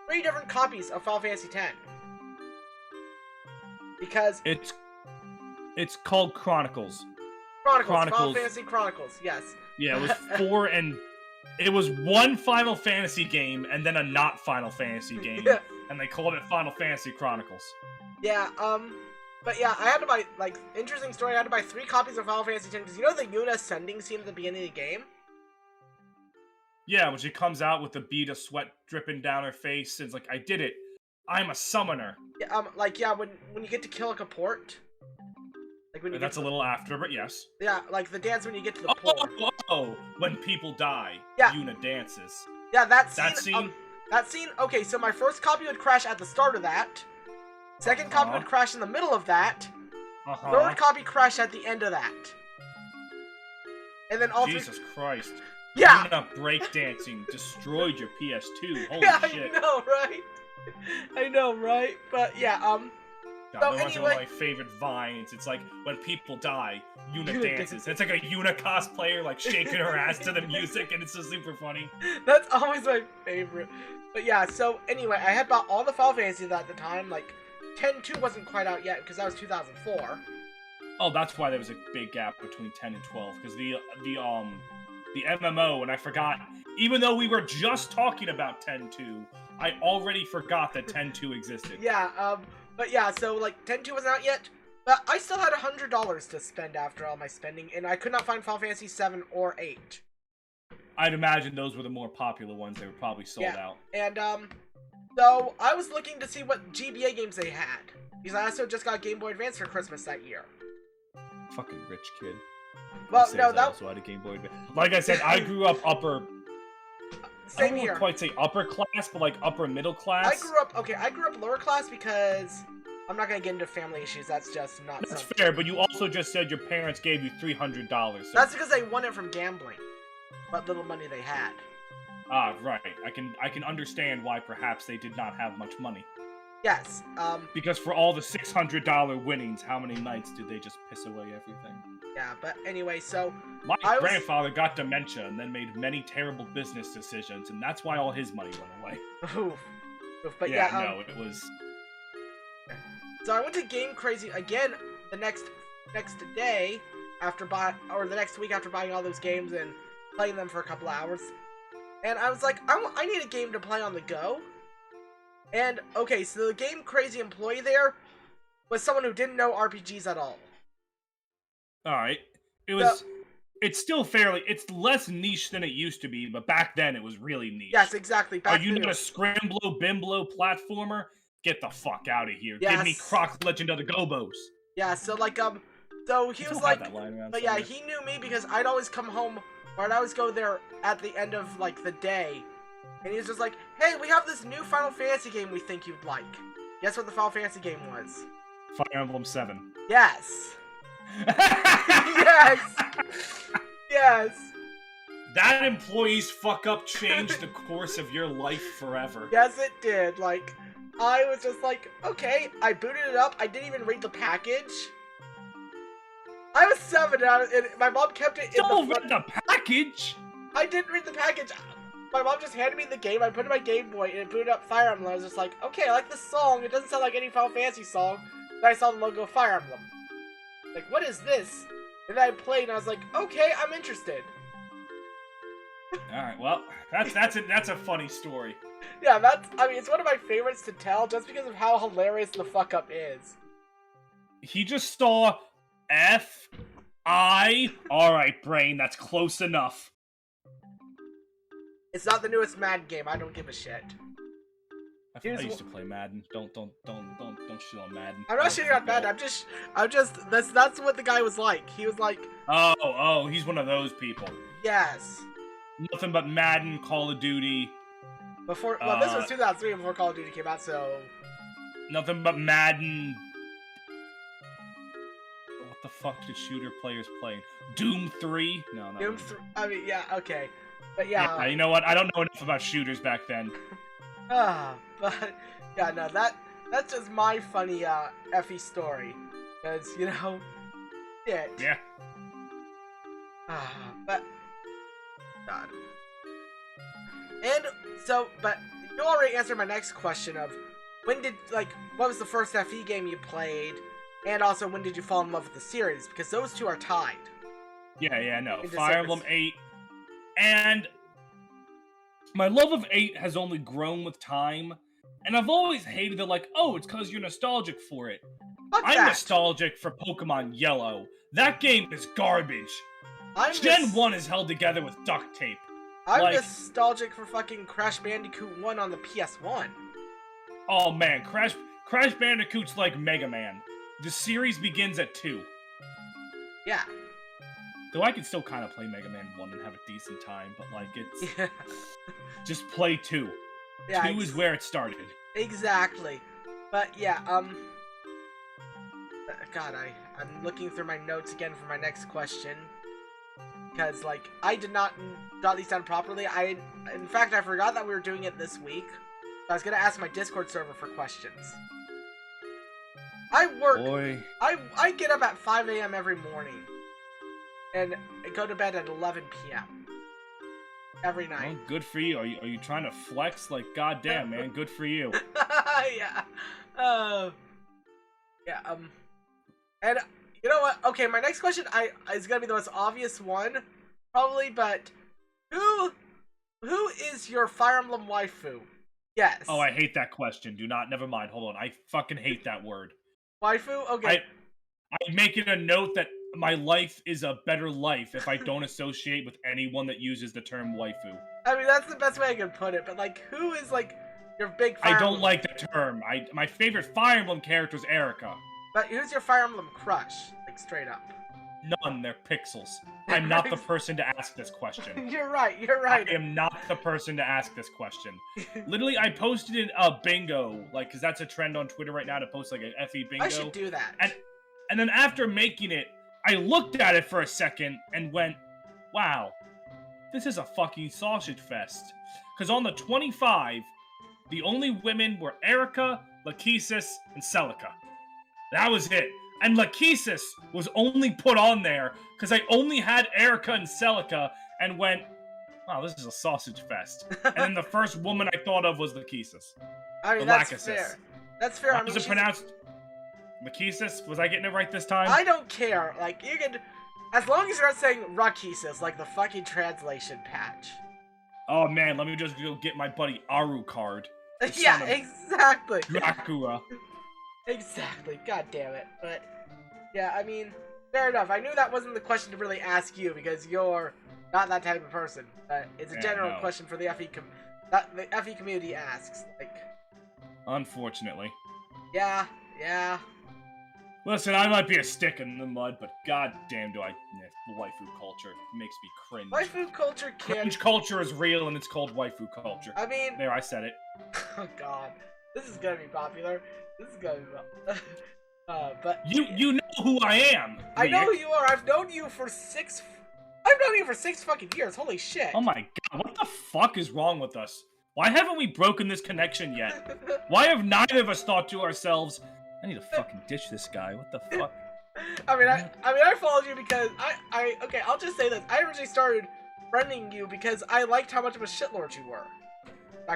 3 different copies of Final Fantasy X. Because... It's called Chronicles. Chronicles. Final Fantasy Chronicles, yes. Yeah, it was 4 and... It was one Final Fantasy game, and then a not Final Fantasy game. Yeah. And they called it Final Fantasy Chronicles. Yeah, but yeah, I had to buy, like, interesting story, I had to buy 3 copies of Final Fantasy X, because you know the Yuna ascending scene at the beginning of the game? Yeah, when she comes out with the bead of sweat dripping down her face, and it's like, I did it. I'm a summoner. Yeah, like, yeah, when you get to kill a Kaport. Like when you That's a little after, but yes. Yeah, like the dance when you get to the port. Oh, when people die, yeah. Yuna dances. Yeah, that scene, okay, so my first copy would crash at the start of that. Second copy would crash in the middle of that. Third copy crashed at the end of that. And then all Jesus Christ. Yeah! Yuna breakdancing destroyed your PS2. Holy yeah, shit. I know, right? I know, right? But yeah, God, so that was anyway... one of my favorite vines. It's like, when people die, Yuna dances. It's like a Yuna cosplayer, like, shaking her ass to the music, and it's just super funny. That's always my favorite. But yeah, so anyway, I had bought all the Final Fantasies at the time, like, 10-2 wasn't quite out yet, because that was 2004. Oh, that's why there was a big gap between 10 and 12, because the MMO, and I forgot, even though we were just talking about 10-2, I already forgot that 10-2 existed. Yeah, but yeah, so, like, 10-2 wasn't out yet, but I still had $100 to spend after all my spending, and I could not find Final Fantasy 7 or 8. I'd imagine those were the more popular ones. They were probably sold out. And, so I was looking to see what GBA games they had, because I also just got Game Boy Advance for Christmas that year. Fucking rich kid. Well, no, that... Also had a Game Boy Advance. Like I said, I grew up upper... Same I don't here. quite say upper class, but like upper middle class. I grew up lower class because I'm not gonna get into family issues. That's just not. That's something. fair, but you also just said your parents gave you $300. So... That's because they won it from gambling. What little money they had. Ah, right. I can understand why perhaps they did not have much money. Yes. Because for all the $600 winnings, how many nights did they just piss away everything? Yeah, but anyway, so My grandfather got dementia and then made many terrible business decisions, and that's why all his money went away. Oof. But yeah, no, it was. So I went to Game Crazy again the next day after the next week after buying all those games and playing them for a couple hours, and I was like, I need a game to play on the go. And okay, so the Game Crazy employee there was someone who didn't know RPGs at all. All right, it was. It's still it's less niche than it used to be, but back then it was really niche. Yes, exactly. Are you not a Scramblo Bimblo platformer? Get the fuck out of here. Yes. Give me Croc Legend of the Gobos. Yeah, so like, so he was like, but yeah, he knew me because I'd always come home, or I'd always go there at the end of, like, the day, and he was just like, hey, we have this new Final Fantasy game we think you'd like. Guess what the Final Fantasy game was? Fire Emblem 7. Yes. Yes. Yes. That employee's fuck-up changed the course of your life forever. Yes, it did. Like, I was just like, okay, I booted it up. I didn't even read the package. I was 7, and my mom kept it in Don't read the package! I didn't read the package. My mom just handed me the game. I put it in my Game Boy, and it booted up Fire Emblem. I was just like, okay, I like this song. It doesn't sound like any Final Fantasy song. Then I saw the logo of Fire Emblem. Like, what is this? And then I played, and I was like, okay, I'm interested. Alright, well, that's a funny story. Yeah, it's one of my favorites to tell, just because of how hilarious the fuck-up is. He just saw F-I... Alright, brain, that's close enough. It's not the newest Madden game, I don't give a shit. I used to play Madden. Don't shit on Madden. I'm not shitting on Madden, I'm just, that's what the guy was like. He was like... Oh, he's one of those people. Yes. Nothing but Madden, Call of Duty. Before, well, this was 2003 before Call of Duty came out, so... Nothing but Madden. What the fuck did shooter players play? Doom 3? No. Doom 3, I mean, yeah, okay. But yeah. You know what? I don't know enough about shooters back then. But, yeah, no, that's just my funny, FE story. Because, you know, shit. Yeah. But, God. And, so, but, you already answered my next question of, what was the first FE game you played, and also, when did you fall in love with the series? Because those two are tied. Yeah, no. Fire Emblem 8, and my love of 8 has only grown with time, and I've always hated it like, oh, it's because you're nostalgic for it. I'm nostalgic for Pokemon Yellow. That game is garbage. Gen 1 is held together with duct tape. I'm nostalgic for fucking Crash Bandicoot 1 on the PS1. Oh man, Crash Bandicoot's like Mega Man. The series begins at 2. Yeah. Though I can still kind of play Mega Man 1 and have a decent time, but like it's... Yeah. Just play 2. Yeah, 2 is where it started. Exactly. But yeah, God, I'm looking through my notes again for my next question. Because, like, I did not jot these down properly. In fact, I forgot that we were doing it this week. I was gonna ask my Discord server for questions. I work... Boy. I get up at 5 a.m. every morning. And I go to bed at 11 p.m. every night. Well, good for you. Are you trying to flex? Like, goddamn, man, good for you. Yeah. And you know what? Okay, my next question is gonna be the most obvious one, probably. But who is your Fire Emblem waifu? Yes. Oh, I hate that question. Never mind. Hold on. I fucking hate that word. Waifu? Okay. I make it a note that my life is a better life if I don't associate with anyone that uses the term waifu. I mean, that's the best way I can put it, but, like, who is, like, your big Fire Emblem? I don't like the term. My favorite Fire Emblem character is Erica. But who's your Fire Emblem crush? Like, straight up. None, they're pixels. I'm not the person to ask this question. You're right, you're right. I am not the person to ask this question. Literally, I posted a bingo, like, because that's a trend on Twitter right now to post, like, an FE bingo. I should do that. And then after making it, I looked at it for a second and went, wow, this is a fucking sausage fest. Because on the 25, the only women were Erica, Lachesis, and Celica. That was it. And Lachesis was only put on there because I only had Erica and Celica and went, wow, this is a sausage fest. And then the first woman I thought of was Lachesis. I mean, that's fair. That's fair. How was it pronounced? Lachesis? Was I getting it right this time? I don't care. Like, you can... As long as you're not saying Rachesis, like the fucking translation patch. Oh, man, let me just go get my buddy Aru card. Yeah, exactly. Dracula. Exactly. God damn it. But, yeah, I mean, fair enough. I knew that wasn't the question to really ask you because you're not that type of person. But it's a general question for the FE that the FE community asks. Like, unfortunately. Yeah, yeah. Listen, I might be a stick in the mud, but goddamn do I... waifu culture makes me cringe. Waifu culture can... Cringe culture is real, and it's called waifu culture. I mean... There, I said it. Oh, God. This is gonna be popular. This is gonna be popular. But... You know who I am! I know who you are. I've known you for 6 fucking years. Holy shit. Oh my god, what the fuck is wrong with us? Why haven't we broken this connection yet? Why have neither of us thought to ourselves... I need to fucking ditch this guy. What the fuck? I followed you because okay, I'll just say this. I originally started friending you because I liked how much of a shitlord you were.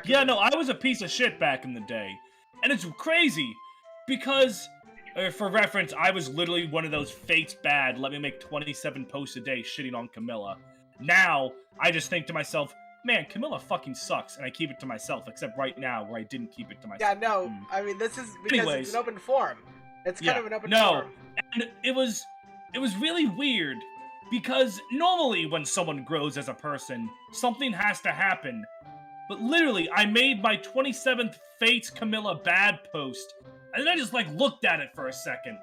Yeah, no, I was a piece of shit back in the day. And it's crazy because, for reference, I was literally one of those Fate's bad, let me make 27 posts a day shitting on Camilla. Now, I just think to myself, man, Camilla fucking sucks, and I keep it to myself, except right now, where I didn't keep it to myself. Yeah, no, I mean, this is because it's an open forum. It's kind of an open forum. And it was really weird, because normally when someone grows as a person, something has to happen. But literally, I made my 27th Fates Camilla bad post, and then I just, like, looked at it for a second.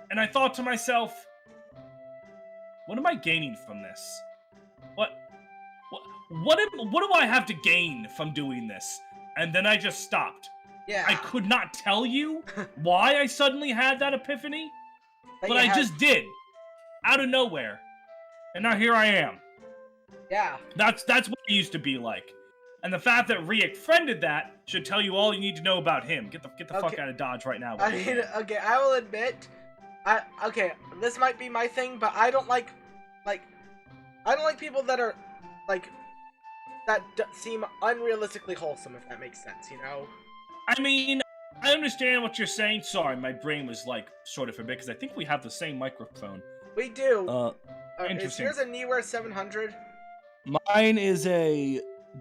And I thought to myself, what am I gaining from this? What do I have to gain from doing this? And then I just stopped. Yeah. I could not tell you why I suddenly had that epiphany, but I just did. Out of nowhere. And now here I am. Yeah. That's what it used to be like. And the fact that Riek friended that should tell you all you need to know about him. Get the fuck out of Dodge right now. I mean, okay, I will admit, okay, this might be my thing, but I don't like people that are, like, that seem unrealistically wholesome, if that makes sense, you know? I mean, I understand what you're saying. Sorry, my brain was, like, sort of a bit, because I think we have the same microphone. We do. Interesting. Is yours a Newware 700? Mine is a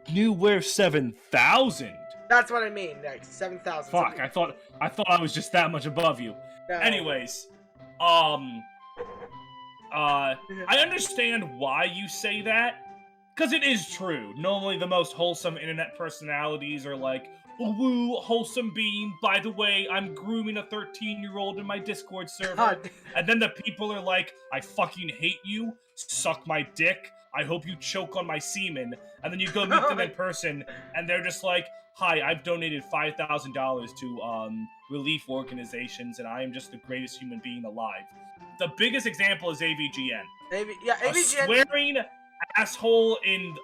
Newware 7000. That's what I mean, like, 7,000. Fuck, I thought I was just that much above you. No. Anyways, I understand why you say that. Because it is true. Normally the most wholesome internet personalities are like, oh, woo, wholesome beam, by the way, I'm grooming a 13-year-old in my Discord server. God. And then the people are like, I fucking hate you, suck my dick, I hope you choke on my semen. And then you go meet them in person, and they're just like, hi, I've donated $5,000 to relief organizations, and I am just the greatest human being alive. The biggest example is AVGN. AVGN. A swearing asshole in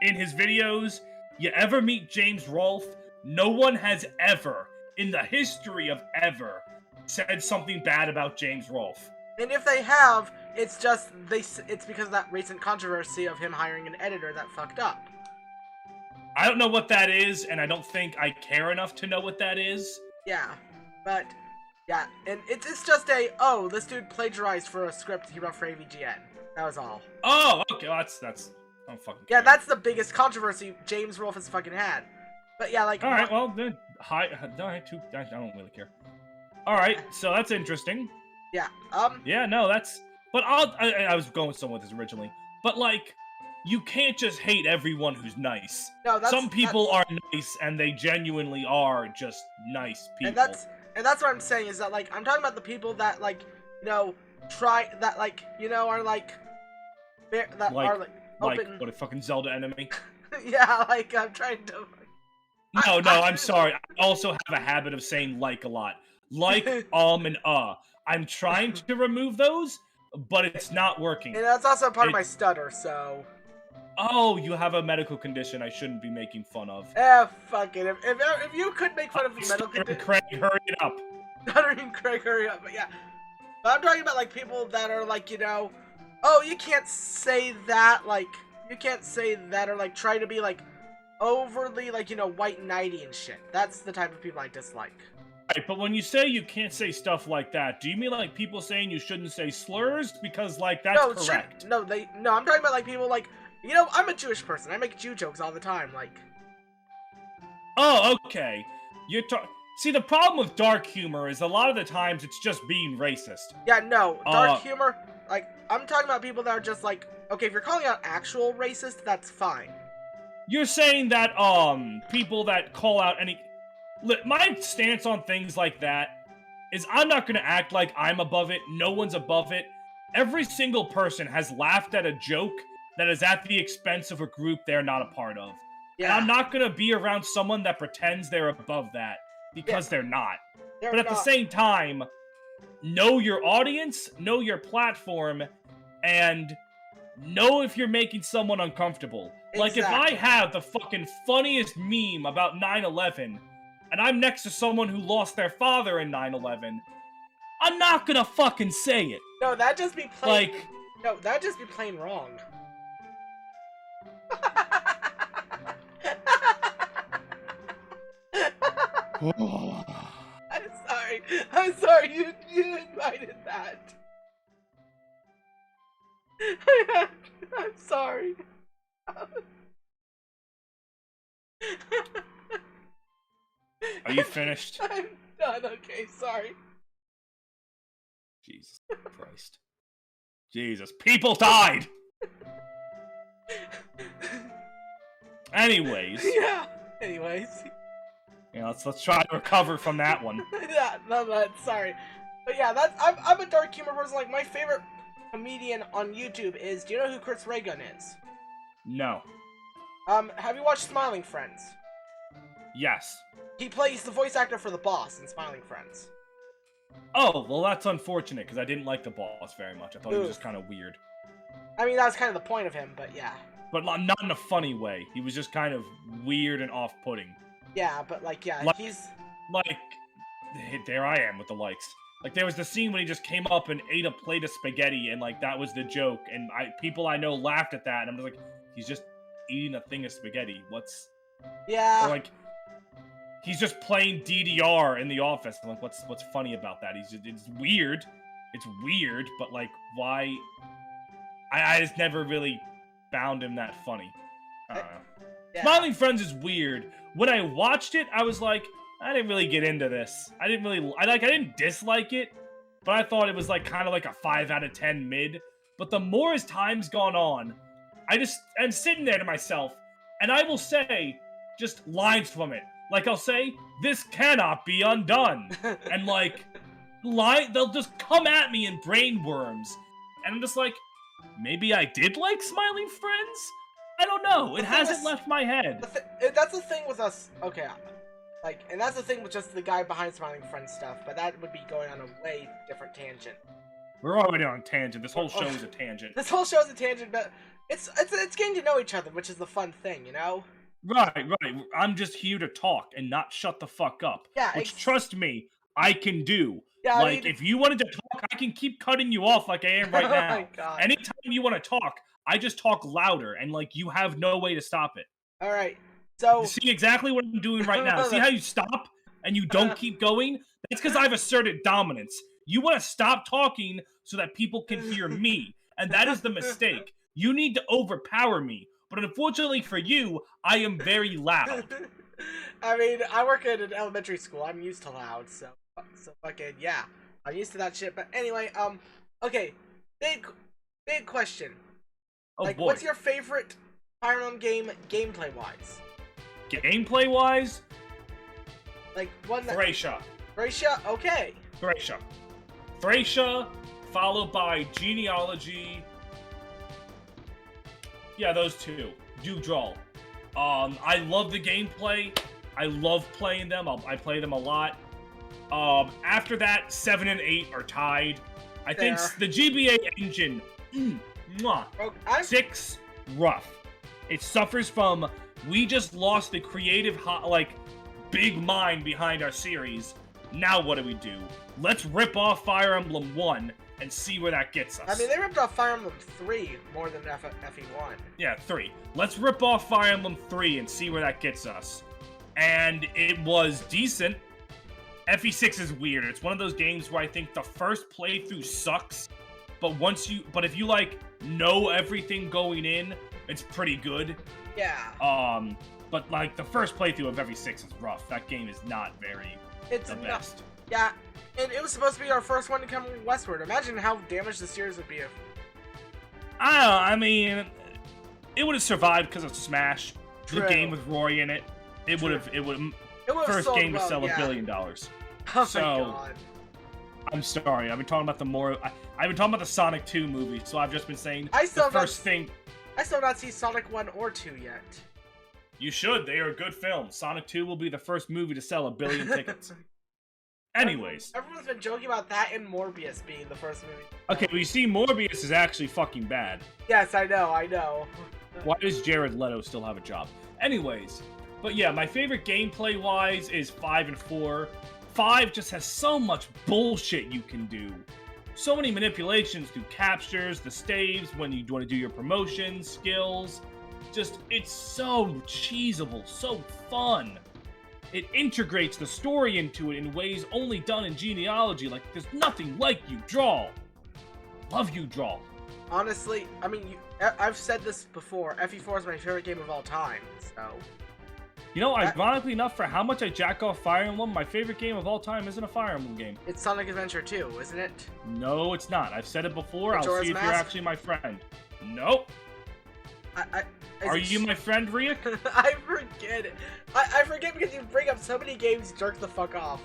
his videos. You ever meet James Rolfe? No one has ever, in the history of ever, said something bad about James Rolfe. And if they have, it's because of that recent controversy of him hiring an editor that fucked up. I don't know what that is, and I don't think I care enough to know what that is. Yeah, but yeah, and it's just this dude plagiarized for a script he wrote for AVGN. That was all. Oh, okay, well, that's I don't fucking care. Yeah, that's the biggest controversy James Rolfe has fucking had. But yeah, like. All right, well then, I don't really care. All right, so that's interesting. Yeah. Yeah, no, that's. But I was going somewhere with this originally, but like, you can't just hate everyone who's nice. No, some people are nice, and they genuinely are just nice people. And that's what I'm saying is that, like, I'm talking about the people that, like, you know, try that like are like that Like- are like open. What a fucking Zelda enemy. Yeah, like I'm trying to. No, I'm sorry. I also have a habit of saying like a lot. Like, and I'm trying to remove those, but it's not working. And that's also part of my stutter, so. Oh, you have a medical condition I shouldn't be making fun of. Fuck it. If you could make fun of the medical condition. Craig, hurry it up. Stuttering Craig, hurry up. But yeah. But I'm talking about like people that are like, oh, you can't say that, like, you can't say that, or like try to be like overly like, white knighty and shit. That's the type of people I dislike. Right, but when you say you can't say stuff like that, do you mean like people saying you shouldn't say slurs? Because like that's correct. No, I'm talking about like people like, I'm a Jewish person. I make Jew jokes all the time, like. Oh, okay. See, the problem with dark humor is a lot of the times it's just being racist. Yeah, no, dark humor, like, I'm talking about people that are just like, okay, if you're calling out actual racist, that's fine. You're saying that, people that call out any... My stance on things like that is I'm not gonna act like I'm above it, no one's above it. Every single person has laughed at a joke that is at the expense of a group they're not a part of. Yeah. And I'm not gonna be around someone that pretends they're above that, because they're not. But at the same time, know your audience, know your platform, and know if you're making someone uncomfortable. Like, if I have the fucking funniest meme about 9/11, and I'm next to someone who lost their father in 9/11, I'm not gonna fucking say it. No, that'd just be plain... Like... No, that'd just be plain wrong. I'm sorry, you invited that. I'm sorry. Are you finished? I'm done, okay, sorry. Jesus Christ. Jesus, people died! Anyways. Yeah, anyways. Yeah, let's try to recover from that one. Yeah, no, sorry. But yeah, I'm a dark humor person. Like, my favorite comedian on YouTube is, do you know who Chris Raygun is? No. Have you watched Smiling Friends? Yes. He plays the voice actor for the boss in Smiling Friends. Oh, well that's unfortunate, because I didn't like the boss very much. I thought he was just kind of weird. I mean, that's kind of the point of him, but yeah. But not in a funny way. He was just kind of weird and off-putting. Yeah, but like, yeah, like, he's... Like, there I am with the likes. Like, there was the scene when he just came up and ate a plate of spaghetti, and like, that was the joke, and people I know laughed at that, and I'm just like, he's just eating a thing of spaghetti. What's... Yeah. Or like, he's just playing DDR in the office. I'm like, what's funny about that? It's weird. It's weird, but like, why... I just never really found him that funny. I don't know. Yeah. Smiling Friends is weird. When I watched it, I was like, I didn't really get into this. I didn't dislike it, but I thought it was like kind of like a 5 out of 10 mid. But the more as time's gone on, I'm sitting there to myself, and I will say just lines from it. Like, I'll say, this cannot be undone. And like, they'll just come at me in brain worms. And I'm just like, maybe I did like Smiling Friends? I don't know. It hasn't left my head. That's the thing with us. Okay. Like, and that's the thing with just the guy behind Smiling Friends stuff, but that would be going on a way different tangent. We're already on a tangent. This whole show is a tangent. This whole show is a tangent, but it's getting to know each other, which is the fun thing, you know? Right. I'm just here to talk and not shut the fuck up. Yeah, which, trust me, I can do. Yeah, like, I mean, if you wanted to talk, I can keep cutting you off like I am right now. Oh my God. Anytime you want to talk, I just talk louder, and like, you have no way to stop it. Alright, so... See exactly what I'm doing right now? See how you stop and you don't keep going? That's because I've asserted dominance. You want to stop talking so that people can hear me, and that is the mistake. You need to overpower me, but unfortunately for you, I am very loud. I mean, I work at an elementary school. I'm used to loud, so fucking, yeah. I'm used to that shit, but anyway, okay. Big question. Oh, like, boy. What's your favorite Fire Emblem game, gameplay-wise? Gameplay-wise? Like, one that... Thracia. Thracia? Okay. Thracia. followed by Genealogy. Yeah, those two. Do draw. I love the gameplay. I love playing them. I play them a lot. After that, 7 and 8 are tied. I think the GBA engine, mwah. 6, rough. It suffers from, we just lost the creative, big mind behind our series. Now what do? Let's rip off Fire Emblem 1 and see where that gets us. I mean, they ripped off Fire Emblem 3 more than FE1. Yeah, 3. Let's rip off Fire Emblem 3 and see where that gets us. And it was decent. FE6 is weird. It's one of those games where I think the first playthrough sucks, but if you know everything going in, it's pretty good. Yeah. But the first playthrough of FE6 is rough. That game is not the best. Yeah. And it was supposed to be our first one to come westward. Imagine how damaged the series would be if... I don't know, I mean, it would have survived because of Smash. True. The game with Roy in it. It would have first game to sell $1 billion. Oh so, my god. I'm sorry, I've been talking about the Sonic 2 movie, so I've just been saying I still have not seen Sonic 1 or 2 yet. You should, they are good films. Sonic 2 will be the first movie to sell 1 billion tickets. Anyways. Everyone's been joking about that and Morbius being the first movie. Okay, but you see, Morbius is actually fucking bad. Yes, I know. Why does Jared Leto still have a job? Anyways, but yeah, my favorite gameplay-wise is 5 and 4. 5 just has so much bullshit you can do. So many manipulations through captures, the staves, when you want to do your promotions, skills. Just, it's so cheesable, so fun. It integrates the story into it in ways only done in Genealogy. There's nothing like You Draw. Love You Draw. Honestly, I mean, I've said this before. FE4 is my favorite game of all time, so... You know, ironically enough, for how much I jack off Fire Emblem, my favorite game of all time isn't a Fire Emblem game. It's Sonic Adventure 2, isn't it? No, it's not. I've said it before. Majora's I'll see if Mask? you're actually my friend. Nope. Are you my friend, Riek? I forget it. I forget because you bring up so many games, jerk the fuck off.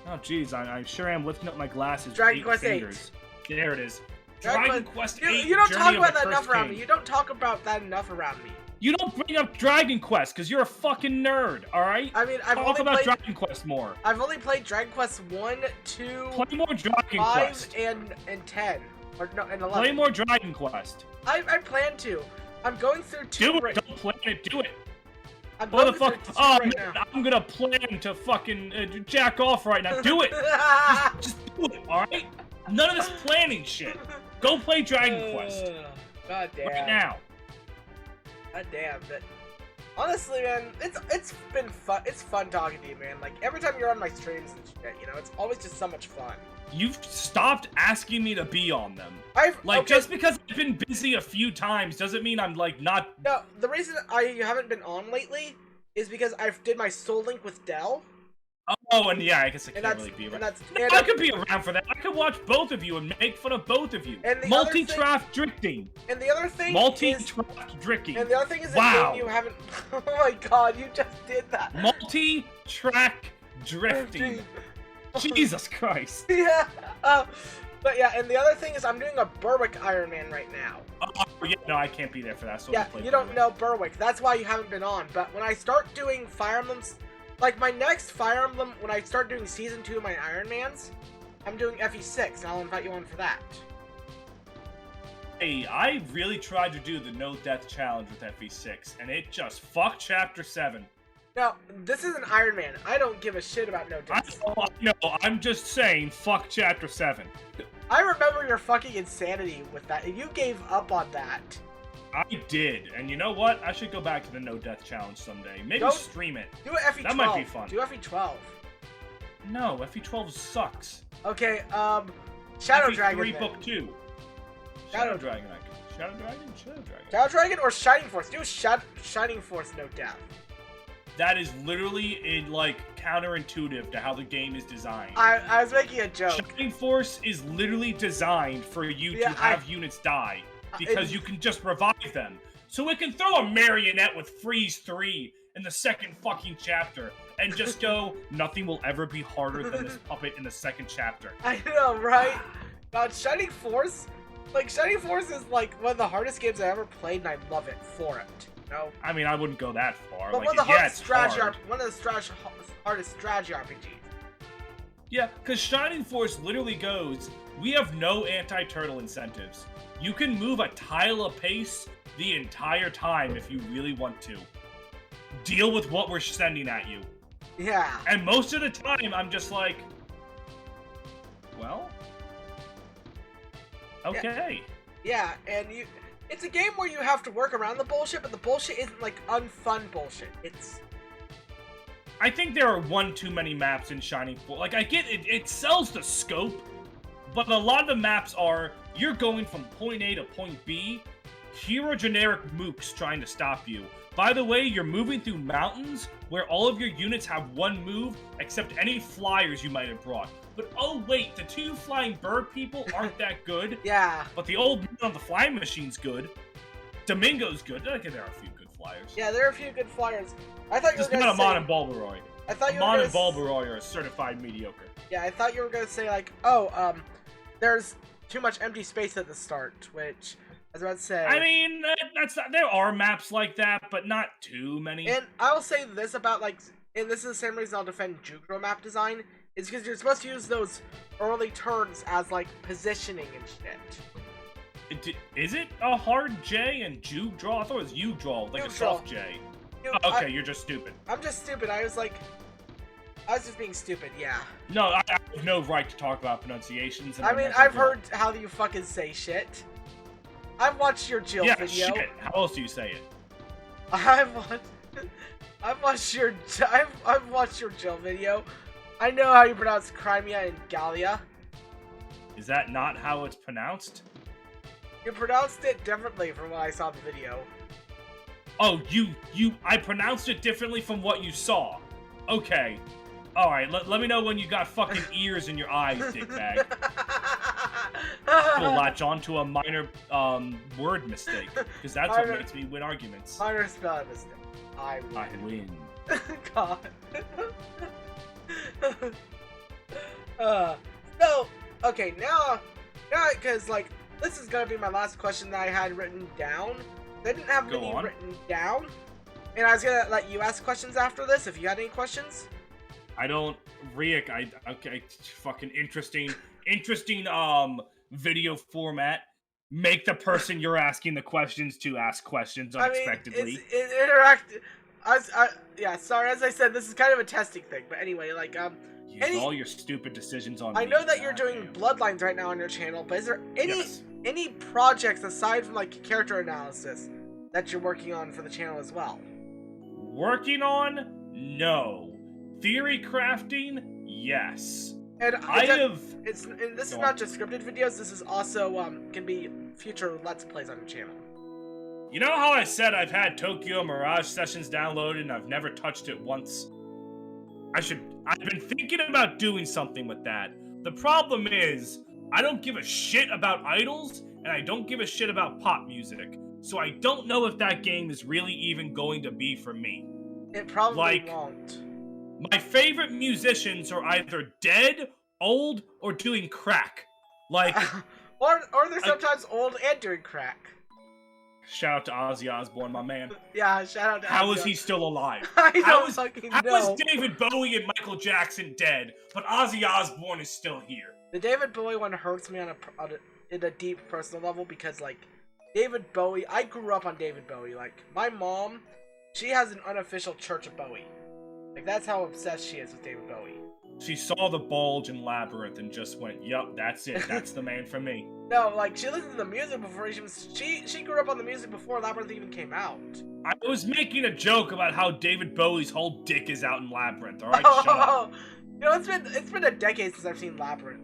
Oh, jeez, I sure am lifting up my glasses. Dragon with Quest 8. fingers. There it is. Dragon Quest 8. You don't Journey talk of about the that enough Cursed around King. me. You don't talk about that enough around me. You don't bring up Dragon Quest because you're a fucking nerd, alright? I mean, Talk about Dragon Quest more. I've only played Dragon Quest 1, 2, Play more Dragon 5, Quest. and 10. Or no, and 11. Play more Dragon Quest. I plan to. I'm going through 2 Do it. right Don't plan it. Do it. I'm What going the fuck? through 2 Oh, right man, now. I'm gonna plan to fucking jack off right now. Do it. just do it, alright? None of this planning shit. Go play Dragon Quest. God damn. Right now. God damn. But honestly, man, it's been fun. It's fun talking to you, man. Every time you're on my streams and shit, it's always just so much fun. You've stopped asking me to be on them. Okay. Just because I've been busy a few times doesn't mean I'm, not... No, the reason I haven't been on lately is because I did my Soul Link with Dell. Oh, and yeah, I guess I can't really be around. I could be around for that. I could watch both of you and make fun of both of you. Multi-traft drifting. And the other thing Multi-traft drifting. And the other thing is wow. That you haven't... Oh my god, you just did that. Multi-track drifting. Jesus Christ. Yeah. But yeah, and the other thing is I'm doing a Berwick Iron Man right now. Oh, yeah, no, I can't be there for that. So yeah, you don't know Berwick. That's why you haven't been on. But when I start doing Fire Emblems... my next Fire Emblem, when I start doing Season 2 of my Iron Mans, I'm doing FE6, and I'll invite you on for that. Hey, I really tried to do the No Death Challenge with FE6, and it just fucked Chapter 7. No, this is an Iron Man. I don't give a shit about No Death. No, I'm just saying, fuck Chapter 7. I remember your fucking insanity with that, and you gave up on that. I did, and you know what? I should go back to the No Death Challenge someday. Maybe stream it. Do it FE12. That might be fun. Do FE12. No, FE12 sucks. Okay, Shadow FE3 Dragon. Book 2. Shadow Dragon. Shadow Dragon or Shining Force. Do Shining Force No Death. That is literally counterintuitive to how the game is designed. I was making a joke. Shining Force is literally designed for you to have units die. Because you can just revive them. So it can throw a marionette with Freeze 3 in the second fucking chapter and just go, nothing will ever be harder than this puppet in the second chapter. I know, right? Shining Force, like, Shining Force is, like, one of the hardest games I ever played, and I love it for it, you know? I mean, I wouldn't go that far. But Like, one of the yeah, hardest it's strategy, hard. one of the hardest strategy RPGs. Yeah, because Shining Force literally goes, we have no anti-turtle incentives. You can move a tile a pace the entire time if you really want to. Deal with what we're sending at you. Yeah. And most of the time, I'm just like, well, okay. Yeah, and it's a game where you have to work around the bullshit, but the bullshit isn't, like, unfun bullshit. It's... I think there are one too many maps in Shining Force. Like, I get it, it sells the scope, but a lot of the maps are, you're going from point A to point B, here are generic mooks trying to stop you. By the way, you're moving through mountains where all of your units have one move, except any flyers you might have brought. But oh wait, the 2 flying bird people aren't that good. Yeah. But the old man on the flying machine's good. Domingo's good. Okay, there are a few good flyers. Yeah, there are a few good flyers. I thought you Just were not gonna Amon say... and Bulbaroy. I thought you were Amon gonna and Bulbaroy are certified mediocre. Yeah, I thought you were gonna say, like, oh, there's too much empty space at the start, which I was about to say. I mean, that's not, there are maps like that, but not too many. And I will say this about, like, and this is the same reason I'll defend Jugro map design, is because you're supposed to use those early turns as, like, positioning and shit. Is it a hard J and Juke draw? I thought it was U draw, like Juke a soft J. Okay, you're just stupid. I'm just stupid. I was just being stupid, yeah. No, I have no right to talk about pronunciations. And I mean, I've heard how you fucking say shit. I've watched your Jill video. Shit. How else do you say it? I've watched your Jill video. I know how you pronounce Crimea and Gallia. Is that not how it's pronounced? You pronounced it differently from when I saw the video. Oh, I pronounced it differently from what you saw. Okay. Alright, let me know when you got fucking ears in your eyes, dickbag. We'll latch on to a minor, word mistake. Because that's what makes me win arguments. Minor spelling mistake. I win. God. So, okay, now, because, like, this is gonna be my last question that I had written down. I didn't have many written down, and I was gonna let you ask questions after this, if you had any questions. I don't, Riek, okay, fucking interesting, video format. Make the person you're asking the questions to ask questions unexpectedly. I mean, it's interactive. Yeah, sorry, as I said, this is kind of a testing thing, but anyway, like, Use all your stupid decisions on I know that you're doing Bloodlines right now on your channel, but is there any projects aside from, like, character analysis that you're working on for the channel as well? Working on? No. Theory crafting? Yes. And this is Go not on. just scripted videos, this is also, can be future Let's Plays on your channel. You know how I said I've had Tokyo Mirage Sessions downloaded and I've never touched it once? I've been thinking about doing something with that. The problem is, I don't give a shit about idols, and I don't give a shit about pop music. So I don't know if that game is really even going to be for me. It probably won't. My favorite musicians are either dead, old, or doing crack. Like... or they're sometimes old and doing crack. Shout out to Ozzy Osbourne, my man. Yeah, shout out to How Ozzy. is he still alive? How is David Bowie and Michael Jackson dead, but Ozzy Osbourne is still here? The David Bowie one hurts me in a deep personal level because, like, David Bowie, I grew up on David Bowie. Like, my mom, she has an unofficial Church of Bowie. Like, that's how obsessed she is with David Bowie. She saw the bulge in Labyrinth and just went, yup, that's it. That's the man for me. No, like, she listened to the music before she grew up on the music before Labyrinth even came out. I was making a joke about how David Bowie's whole dick is out in Labyrinth, alright? Shut up. You know, it's been a decade since I've seen Labyrinth.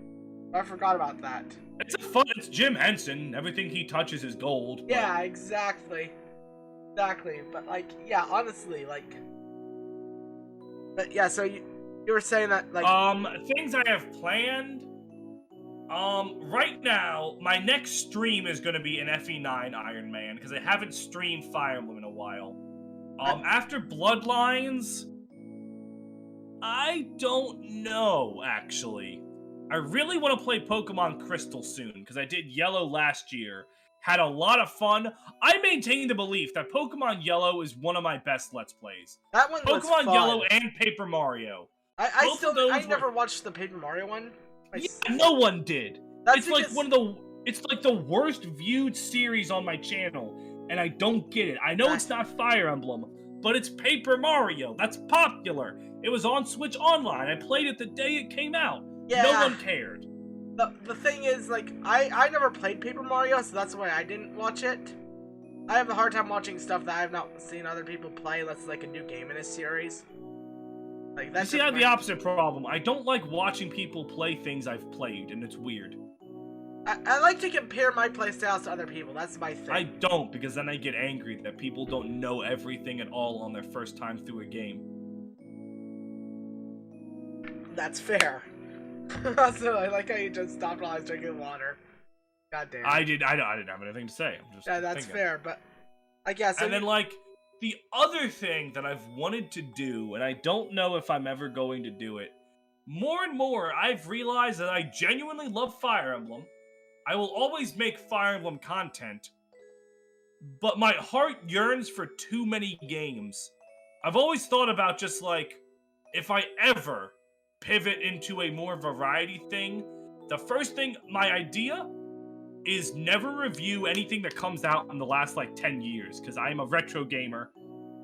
I forgot about that. It's Jim Henson. Everything he touches is gold. But... Yeah, exactly. Exactly. But, like, yeah, honestly, like... But, yeah, so you were saying that, like... Things I have planned... right now, my next stream is gonna be an FE9 Iron Man, because I haven't streamed Fire Emblem in a while. After Bloodlines... I don't know, actually. I really want to play Pokemon Crystal soon, because I did Yellow last year. Had a lot of fun. I maintain the belief that Pokemon Yellow is one of my best Let's Plays. That one was Pokemon fun. Yellow and Paper Mario. I never watched the Paper Mario one. Yeah, no one did. That's It's like it's like the worst viewed series on my channel, and I don't get it. I know it's not Fire Emblem, but it's Paper Mario. That's popular. It was on Switch Online. I played it the day it came out. Yeah. No one cared. The thing is, like, I never played Paper Mario, so that's why I didn't watch it. I have a hard time watching stuff that I have not seen other people play unless it's like a new game in a series. Like, that's You see, I have the opposite problem. I don't like watching people play things I've played, and it's weird. I like to compare my playstyles to other people. That's my thing. I don't, because then I get angry that people don't know everything at all on their first time through a game. That's fair. Also, I like how you just stopped while I was drinking water. God damn. I didn't have anything to say. I'm just that's thinking. fair, but I guess. And then, like, the other thing that I've wanted to do, and I don't know if I'm ever going to do it, more and more I've realized that I genuinely love Fire Emblem. I will always make Fire Emblem content, but my heart yearns for too many games. I've always thought about just, like, if I ever pivot into a more variety thing, the first thing, my idea is never review anything that comes out in the last, like, 10 years, because I am a retro gamer,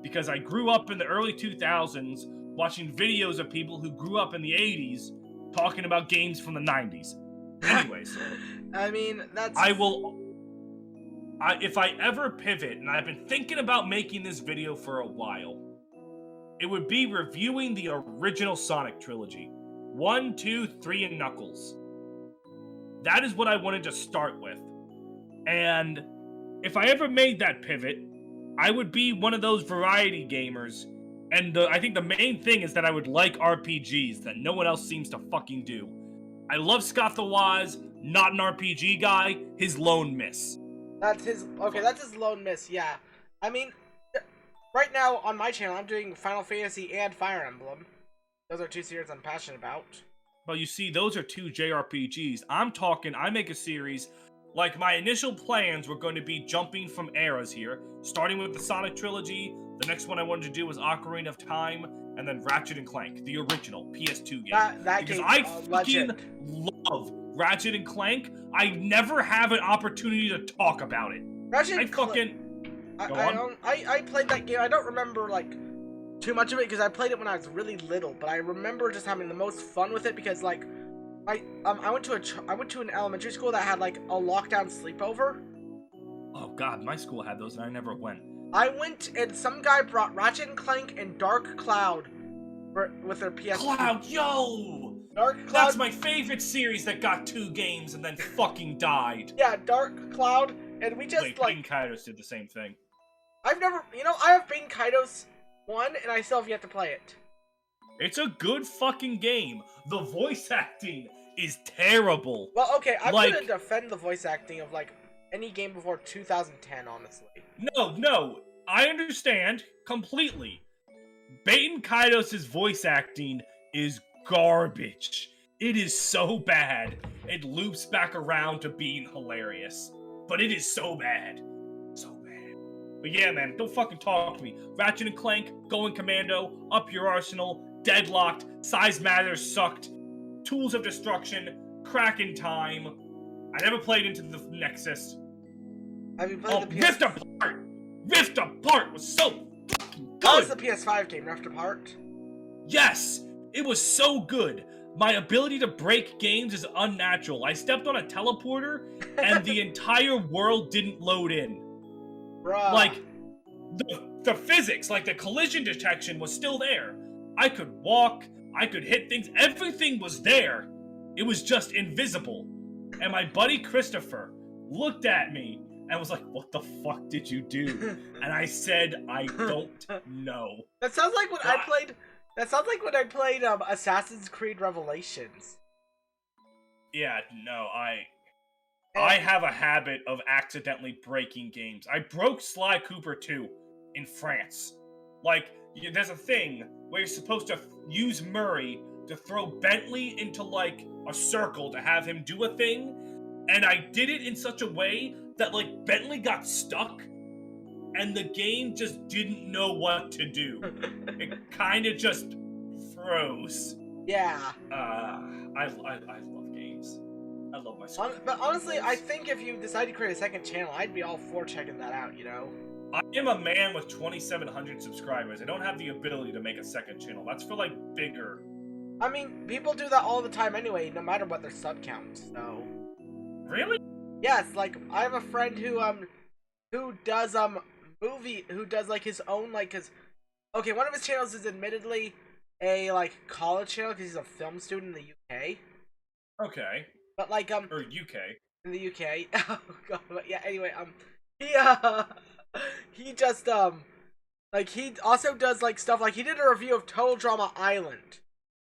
because I grew up in the early 2000s watching videos of people who grew up in the 80s talking about games from the 90s. Anyways. I mean, that's... if I ever pivot, and I've been thinking about making this video for a while, it would be reviewing the original Sonic Trilogy. 1, 2, 3, and Knuckles. That is what I wanted to start with. And if I ever made that pivot, I would be one of those variety gamers. And I think the main thing is that I would like RPGs that no one else seems to fucking do. I love Scott the Waz, not an RPG guy, his lone miss. That's his lone miss, yeah. I mean, right now on my channel, I'm doing Final Fantasy and Fire Emblem. Those are two series I'm passionate about. Well, you see, those are two JRPGs. I'm talking, I make a series, like my initial plans were going to be jumping from eras here, starting with the Sonic Trilogy. The next one I wanted to do was Ocarina of Time, and then Ratchet and Clank, the original PS2 game. That because game, I fucking legend. love Ratchet and Clank. I never have an opportunity to talk about it. Ratchet I and fucking... I played that game. I don't remember, like, too much of it because I played it when I was really little, but I remember just having the most fun with it because, like, I went to an elementary school that had, like, a lockdown sleepover. Oh god, my school had those and I never went. I went and some guy brought Ratchet and Clank and Dark Cloud with their PS2. Cloud, yo! Dark Cloud. That's my favorite series that got 2 games and then fucking died. Yeah, Dark Cloud, and we just, Wait, like... King Kaidos did the same thing. I've never... You know, I have Bing Kaidos 1, and I still have yet to play it. It's a good fucking game. The voice acting is terrible. Well, okay, I'm like, gonna defend the voice acting of, like, any game before 2010, honestly. No, I understand completely. Baten Kaidos' voice acting is garbage. It is so bad. It loops back around to being hilarious. But it is so bad. So bad. But yeah, man, don't fucking talk to me. Ratchet and Clank, Going Commando, Up Your Arsenal, Deadlocked, Size Matters sucked, Tools of Destruction, Crack in Time. I never played into the Nexus. Have you played the PS... Rift Apart! Rift Apart was so fucking good! That was the PS5 game, Rift Apart. Yes! It was so good! My ability to break games is unnatural. I stepped on a teleporter, and the entire world didn't load in. Bruh. Like, the physics, like the collision detection was still there. I could walk, I could hit things, everything was there. It was just invisible. And my buddy Christopher looked at me and was like, what the fuck did you do? And I said, I don't know. That sounds like when I played... That sounds like when I played Assassin's Creed Revelations. Yeah, no, I have a habit of accidentally breaking games. I broke Sly Cooper 2 in France. Like, there's a thing where you're supposed to use Murray to throw Bentley into, like, a circle to have him do a thing, and I did it in such a way that, like, Bentley got stuck, and the game just didn't know what to do. It kind of just froze. Yeah. I love games. I love my screen. But honestly, I think if you decide to create a second channel, I'd be all for checking that out, you know? I am a man with 2,700 subscribers. I don't have the ability to make a second channel. That's for, like, bigger. I mean, people do that all the time anyway, no matter what their sub count, so... Really? Yes, like, I have a friend who does, like, his own, like, okay, one of his channels is admittedly a, like, college channel, because he's a film student in the UK. Okay. But, like, Or UK. In the UK. Oh, God, but yeah, anyway, he just, like, he also does, like, stuff, like, he did a review of Total Drama Island,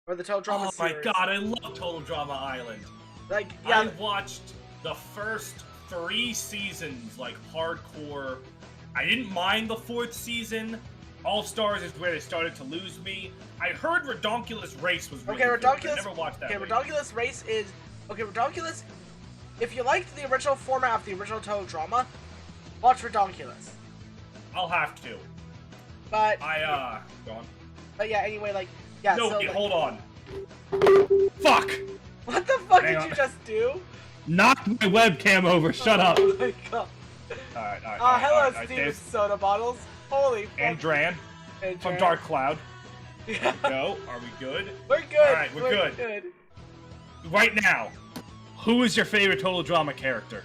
or the Total Drama series. Oh my god, I love Total Drama Island. Like, yeah. I watched the first 3 seasons, like, hardcore. I didn't mind the 4th season. All Stars is where they started to lose me. I heard Redonkulous Race was really good, but I never watched that. Okay, Redonkulous Race is... Okay, Redonkulous... If you liked the original format of the original Total Drama, watch Redonkulous. I'll have to. But... Go on. But yeah, anyway, like... Yeah, no, so, wait, like, hold on. Fuck! What the fuck Hang did on. you just do? Knocked my webcam over, shut up. Oh my god. Alright, Hello, Steve's soda bottles. Holy fuck. And Dran. From Dark Cloud. Yeah. Go. Are we good? We're good. Alright, we're good. Right now, who is your favorite Total Drama character?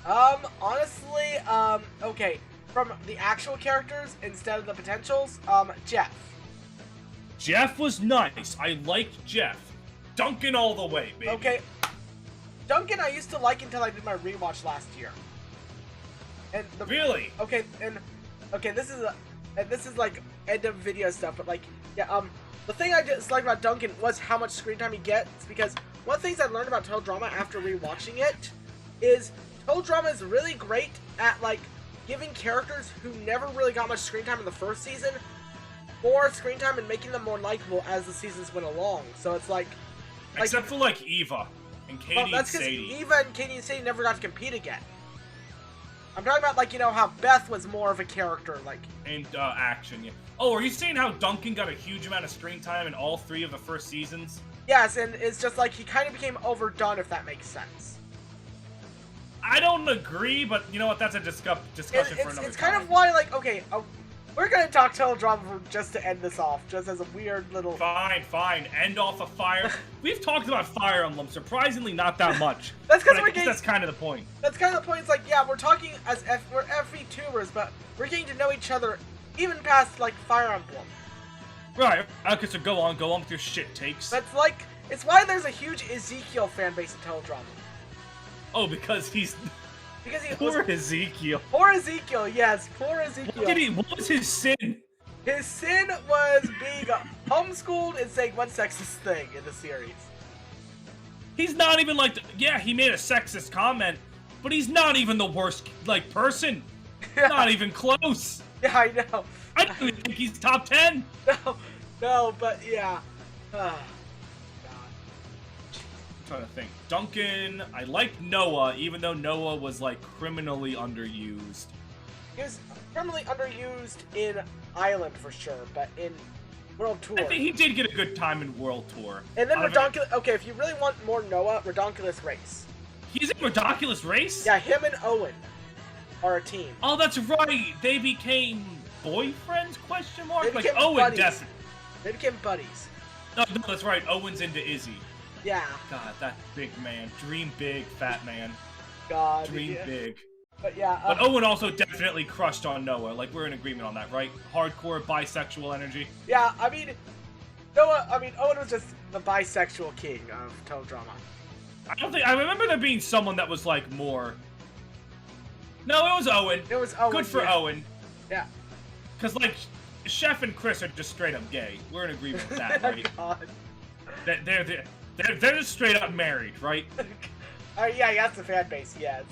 Honestly, okay. From the actual characters instead of the potentials, Jeff. Jeff was nice. I liked Jeff. Duncan all the way, baby. Okay. Duncan I used to like until I did my rewatch last year. And Really? Okay, this is like end of video stuff, but like, yeah, the thing I just liked about Duncan was how much screen time he gets, because one of the things I learned about Total Drama after rewatching it is Total Drama is really great at, like, giving characters who never really got much screen time in the first season more screen time and making them more likable as the seasons went along. So it's like Except for, like, Eva and Katie and that's because Sadie. Eva and Katie and Sadie never got to compete again. I'm talking about, like, you know, how Beth was more of a character, like... And, action, yeah. Oh, are you saying how Duncan got a huge amount of screen time in all 3 of the first seasons? Yes, and it's just like he kind of became overdone, if that makes sense. I don't agree, but you know what? That's a discussion for another time. It's kind of why, like, okay, we're gonna talk Total Drama just to end this off, just as a weird little... Fine. End off of Fire. We've talked about Fire Emblem, surprisingly not that much. That's because that's kind of the point. That's kind of the point. It's like, yeah, we're talking as we're FETubers, but we're getting to know each other even past, like, Fire Emblem. Right. Okay, so go on with your shit takes. That's like, it's why there's a huge Ezekiel fan base in Total Drama. Oh, because he's... Because he Poor Ezekiel. Poor Ezekiel, yes, poor Ezekiel. What was his sin? His sin was being homeschooled and saying one sexist thing in the series. He's not even like... Yeah, he made a sexist comment, but he's not even the worst, like, person. Yeah. Not even close. Yeah, I know. I don't even think he's top 10. No, but yeah. God. I'm trying to think. Duncan, I liked Noah, even though Noah was, like, criminally underused. He was criminally underused in Island for sure, but in World Tour. I think he did get a good time in World Tour. And then Redonkulous... Okay, if you really want more Noah, Redonkulous Race. He's in Redonkulous Race? Yeah, him and Owen are a team. Oh, that's right. They became boyfriends, question mark? They Like, became Owen buddies. definitely. They became buddies. No, that's right. Owen's into Izzy. Yeah. God, that big man. Dream big, fat man. God. Dream yeah. big. But yeah. But Owen also definitely crushed on Noah. Like, we're in agreement on that, right? Hardcore bisexual energy. Yeah, I mean, Owen was just the bisexual king of Total Drama. I remember there being someone that was, like, more... No, it was Owen. It was Owen. Good for yeah. Owen. Yeah. Because, like, Chef and Chris are just straight up gay. We're in agreement with that, right? God. They're just straight up married, right? Yeah, that's the fan base, yes.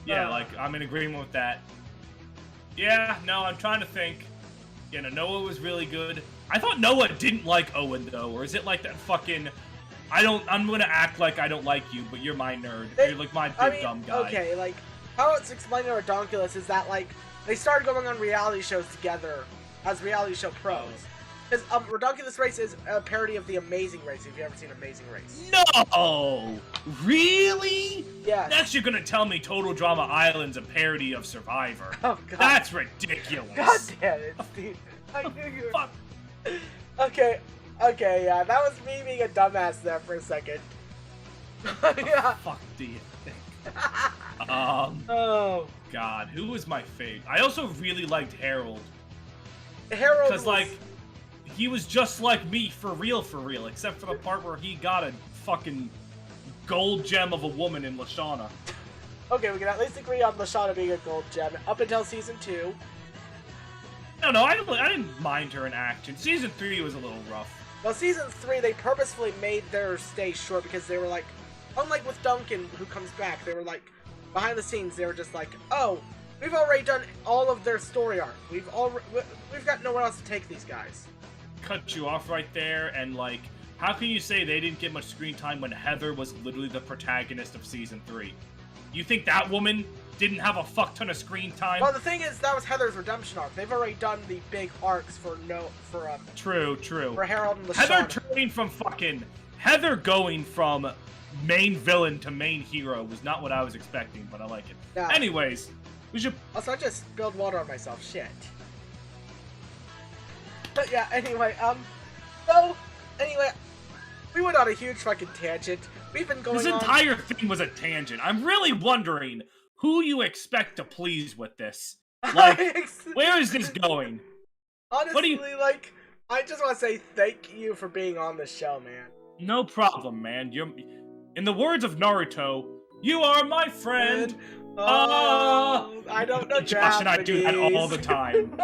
Yeah, like, I'm in agreement with that. Yeah, no, I'm trying to think. Yeah, no, Noah was really good. I thought Noah didn't like Owen, though, or is it like that fucking... I'm gonna act like I don't like you, but you're my nerd. You're like my big dumb guy. Okay, like, how it's explained to Redonkulous is that, like, they started going on reality shows together as reality show pros. Because Redonkulous Race is a parody of The Amazing Race, if you've ever seen Amazing Race. No! Really? Yes. Next you're gonna tell me Total Drama Island's a parody of Survivor. Oh, God. That's ridiculous. God damn it, Steve. I knew you were... Fuck. Okay, yeah, that was me being a dumbass there for a second. Yeah. Fuck do you think? Oh. God, who was my fave? I also really liked Harold. Harold Because, like, he was just like me for real, except for the part where he got a fucking gold gem of a woman in Lashana. Okay, we can at least agree on Lashana being a gold gem up until Season 2. No, I didn't mind her in action. Season 3 was a little rough. Well, Season 3, they purposefully made their stay short because they were like, unlike with Duncan, who comes back, they were like, behind the scenes, they were just like, oh, we've already done all of their story arc. We've got nowhere else to take these guys. Cut you off right there, and like, how can you say they didn't get much screen time when Heather was literally the protagonist of Season 3? You think that woman didn't have a fuck ton of screen time? Well, the thing is, that was Heather's redemption arc. They've already done the big arcs for True. for Harold and Lashana. Heather going from main villain to main hero was not what I was expecting, but I like it. Yeah. Anyways, we should... Also, I just spilled water on myself. Shit. But yeah, anyway, we went on a huge fucking tangent. We've been going This entire thing was a tangent. I'm really wondering who you expect to please with this. Like, where is this going? Honestly, like, I just want to say thank you for being on the show, man. No problem, man. You're, in the words of Naruto, you are my friend. I don't know Josh and I do that all the time.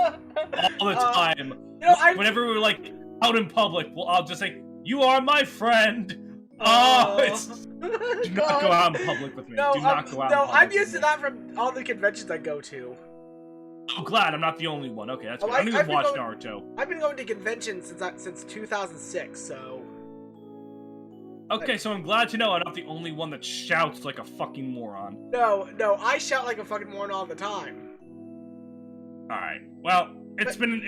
All the time. You know, Whenever we're like out in public, I'll just say, "You are my friend." Do not go out in public with me. No, do not go out. No, I'm used to that from all the conventions I go to. I'm glad I'm not the only one. Okay, that's good. I don't even watch Naruto. I've been going to conventions since 2006, so. Okay, so I'm glad to know I'm not the only one that shouts like a fucking moron. No, I shout like a fucking moron all the time. All right. Well, it's been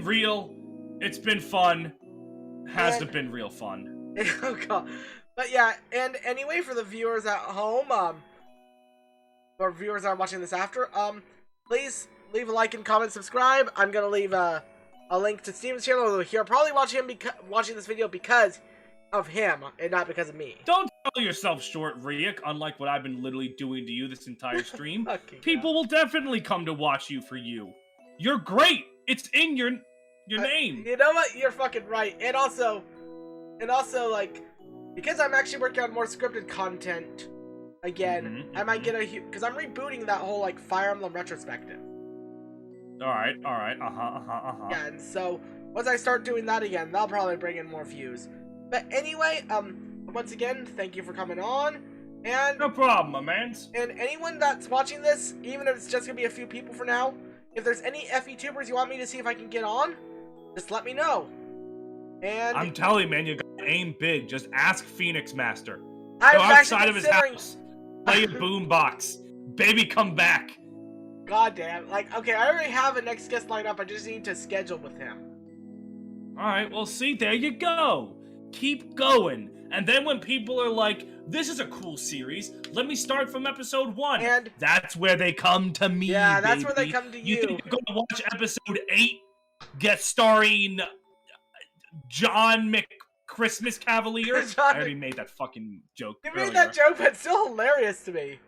real. It's been fun. Hasn't been real fun. Oh god. But yeah, and anyway, for the viewers at home, or viewers that are watching this after, please leave a like and comment, subscribe. I'm gonna leave a link to Steven's channel over here. Probably watching this video because of him and not because of me. Don't sell yourself short, Riek, unlike what I've been literally doing to you this entire stream. Okay, People will definitely come to watch you for you. You're great. It's in your name. You know what? You're fucking right. And also, like, because I'm actually working on more scripted content again, I might get because I'm rebooting that whole, like, Fire Emblem retrospective. Alright. Yeah, and so, once I start doing that again, that'll probably bring in more views. But anyway, once again, thank you for coming on, and... No problem, my mans. And anyone that's watching this, even if it's just gonna be a few people for now, if there's any FETubers you want me to see if I can get on, just let me know. And... I'm telling you, man, you gotta aim big. Just ask Phoenix Master. Go outside of his house. Play a boombox. Baby, come back. God damn. Like, okay, I already have a next guest lined up. I just need to schedule with him. Alright, well, see, there you go. Keep going. And then when people are like, this is a cool series, let me start from episode 1. And that's where they come to me, yeah, that's baby. where they come to you. You think you're going to watch episode 8, guest starring John McChristmas Cavalier? I already made that fucking joke You earlier. made that joke, but it's still hilarious to me.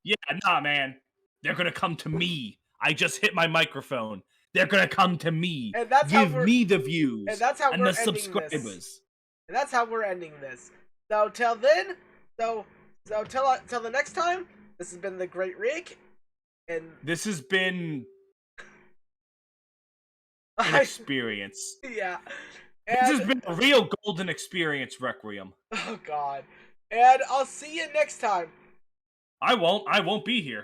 Yeah, nah, man. They're going to come to me. I just hit my microphone. They're going to come to me. And that's Give me the views. And that's how and we're the ending subscribers. This. And that's how we're ending this. So till then, so till the next time, this has been the Great Riek, and this has been an experience. Yeah. And this has been a real golden experience, Requiem. Oh god. And I'll see you next time. I won't be here.